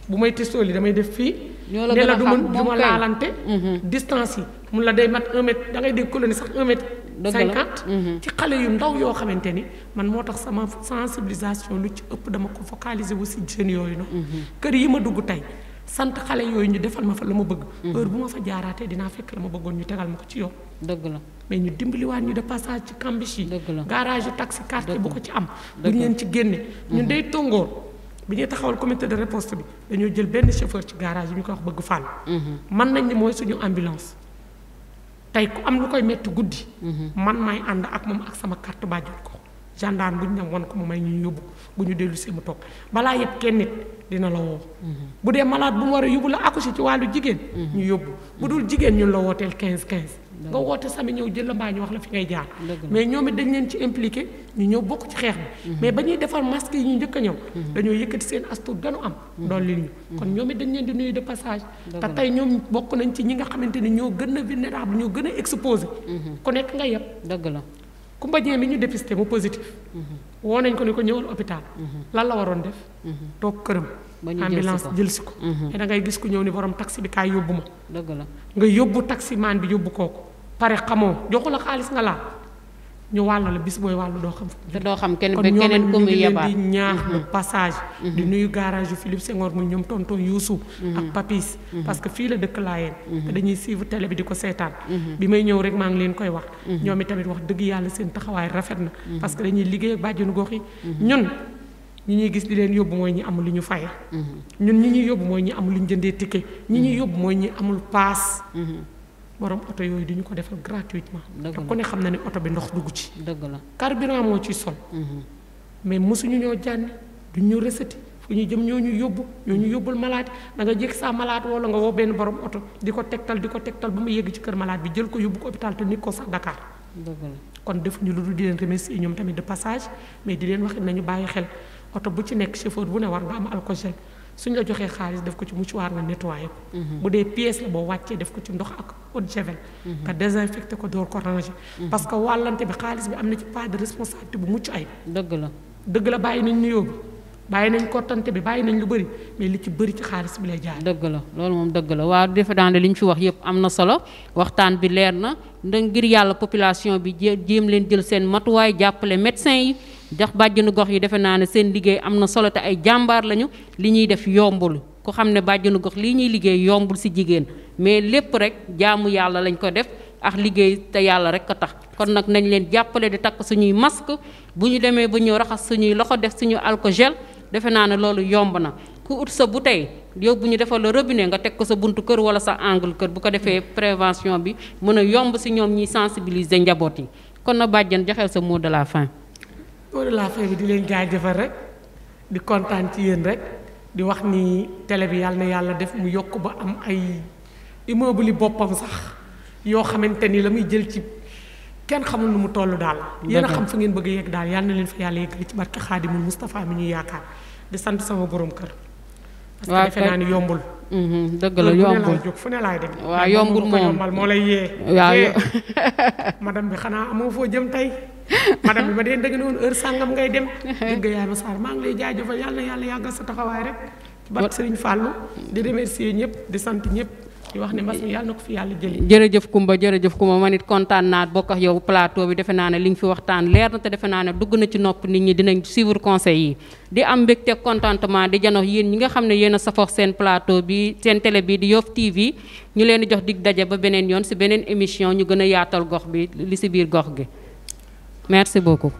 Speaker 3: bu may testoo li damay def fii.
Speaker 2: ñoo la
Speaker 3: ne
Speaker 2: gën
Speaker 3: la
Speaker 2: a xam
Speaker 3: du ma laalante. distance yi mun la day mat 1 mètre da ngay dégg colonie sax 1 mètre. 50 ci xale yu ndaw yoo xamante ni man moo tax sama sensibilisation lu ci ëpp dama ko focaliser wu si jeunes yooyu noonu. kër yi ma dugg tey sant xale yooyu ñu defal ma fa la ma bëgg. heure bu ma fa jaaraatee dinaa fekk la ma bëggoon ñu tegal ma ko ci yoon.
Speaker 2: dëgg la
Speaker 3: mais ñu dimbaliwaat ñu de passage ci campus yi.
Speaker 2: dëgg la
Speaker 3: garage yu taxi quartier bu ko ci am. duñ leen ci génne. ñun day tongoor bi ñuy taxawal comité de riposte bi dañoo jël benn chauffeur ci garage yi ñu koy wax bëgg fàll. man nañ ni mooy suñu ambulance. tey ku am lu koy metti guddi. man maay ànd ak moom ak sama carte bàjjul ko. gendarme bu ñu dem wan ko mu may ñu yóbbu bu ñu dellu see mu toog balaa yëpp kenn nit dina la woo. bu dee malade bu mu war a yóbbu la accouché ci wàllu jigéen. ñu yóbbu bu dul jigéen ñun la wooteel 15. nga woote sami ñëw jël la mbaa ñu wax la fi ngay jaar. mais ñoom it dañ leen ci impliqué ñu ñëw bokk ci xeex bi. mais ba ñuy defar masque yi ñu njëkk a ñëw. dañoo yëkkati seen astuut ganu am. doon li ñu kon ñoom it dañ leen di nuyu de passage. te tey ñoom bokk nañ ci ñi nga xamante ni ñoo gën a vulnérable ñoo gën a exposé. ku nekk nga yëpp.
Speaker 2: dëgg la
Speaker 3: Kumba Dieng bi ñu dépisté mu positif woo nañ ko ni ko ñëwal hôpital lan la waroon def toog këram ambulance jël si ko te da ngay gis ku ñëw ni borom taxi bi kaay yóbbu ma
Speaker 2: dëgg la
Speaker 3: nga yóbbu taxi maan bi yóbbu kooku pare xamoo joxu la xaalis nga laal ñu wàll la bis booy wàllu doo xam
Speaker 2: te doo xam kenn
Speaker 3: kon
Speaker 2: keneen ku muy yabaat
Speaker 3: di ñaax le passage di nuyu garage yu Philippe Senghor muy ñoom tonton Youssou ak Papis parce que fii la dëkk Laayeen te dañuy suivre télé bi di ko seetaan bi may ñëw rek maa ngi leen koy wax ñoom i tamit wax dëgg yàlla seen taxawaay rafet na parce que dañuy liggéey ak bàjjenu gox yi ñun ñi ñuy gis di leen yóbbu mooy ñi amul lu ñu faye ñun ñi ñuy yóbbu mooy ñi amul lu ñu jëndee ticket ñi ñuy yóbbu mooy ñi amul paas borom oto yooyu duñu ko defal gratuitement te ku ne xam na ne oto bi ndox dugg ci
Speaker 2: dëgg la
Speaker 3: carburant moo ciy sol mais mosuñu ñoo jànni duñ ñu reseti fu ñu jëm ñoo ñu yóbbul malade da nga jékki saa malade wala nga woo benn borom oto di ko tegtal ba mu yegg ci kër malade bi jël ko yóbbu ko hôpital te nit ko sax Dakar
Speaker 2: dëgg la
Speaker 3: kon defuñu lu dul di leen remercier ñoom tamit de passage mais di leen wax nañu bàyyi xel oto bu ci nekk chauffeur bu ne war nga am alcogel suñ la joxee xaalis def ko ci mouchoir nga nettoyé ko bu dee pièce la boo wàccee def ko ci ndox ak eau de javel nga désinfecté ko door ko ranger parce que wàllante bi xaalis bi am na ci part de responsabilité bu mucc ay dëgg la bàyyi nañ nuyoo bi bàyyi nañ kottante bi bàyyi nañ lu bëri mais li ci bëri ci xaalis bi lay jaar
Speaker 2: dëgg la loolu moom dëgg la waaw defe naa ne li ñu fi wax yëpp am na solo waxtaan bi leer na ndax ngir yàlla population bi jéem leen jël seen matuwaay jàppale médecin yi jox bàjjenu gox yi defe naa ne seen liggéey am na solo te ay jàmbaar lañu li ñuy def yombul ku xam ne bàjjenu gox lii ñuy liggéey yombul ci jigéen mais lépp rek jaamu yàlla lañ ko def ak liggéey te yàlla rek a tax kon nag nañ leen jàppale di takk suñuy masque bu ñu demee ba ñëw raxas suñuy loxo def suñu alcogel defe naa ne loolu yomb na ku ut sa bouteille yóbbu ñu defal la robinet nga teg ko sa buntu kër wala sa angle kër bu ko defee prévention bi mën a yomb ci ñoom ñuy sensibiliser njaboot yi kon na bàjjen joxeel sa mot de la fin.
Speaker 3: mot de la fin bi di leen jaajëfal rek di kontaan ci yéen rek di wax ni télé bi yàlla na yàlla def mu yokk ba am ay immeuble yi boppam sax yoo xamante ni la muy jël ci kenn xamul nu mu toll daal. yéen a xam fa ngeen bëgg a yegg daal yàlla na leen fa yàlla yeggali ci barke Xaadimul Moustapha mi ñuy yaakaar di sant sama borom kër. parce que defe naa ni yombul.
Speaker 2: dëgg la yombul
Speaker 3: fu ne laay dem.
Speaker 2: waaw yombul moom
Speaker 3: yombal moo lay yee.
Speaker 2: waaw
Speaker 3: madame bi xanaa amoo foo jëm tey madame bi ma dee dëgg ne woon heure sàngam ngay dem. dëgg yaay ma Sarr maa ngi lay jaajëfal yàlla na yàlla yàggal sa taxawaay rek. ci barke Serigne Fallou di remercier ñëpp di sant ñëpp. di wax ne mbas mi yàlla na ko fi yàlla jëlee. jërëjëf Kumba man it kontaan naa bokk ak yow plateau bi defe naa ne li nga fi waxtaan leer na te defe naa ne dugg na ci nopp nit ñi dinañ suivre conseil yi di am mbégte contentement di janox yéen ñi nga xam ne yéen a safox seen plateau bi seen télé bi di Yoff TV ñu leen di jox dig daje ba beneen yoon si beneen émission ñu gën a yaatal gox bi li si biir gox gi merci beaucoup.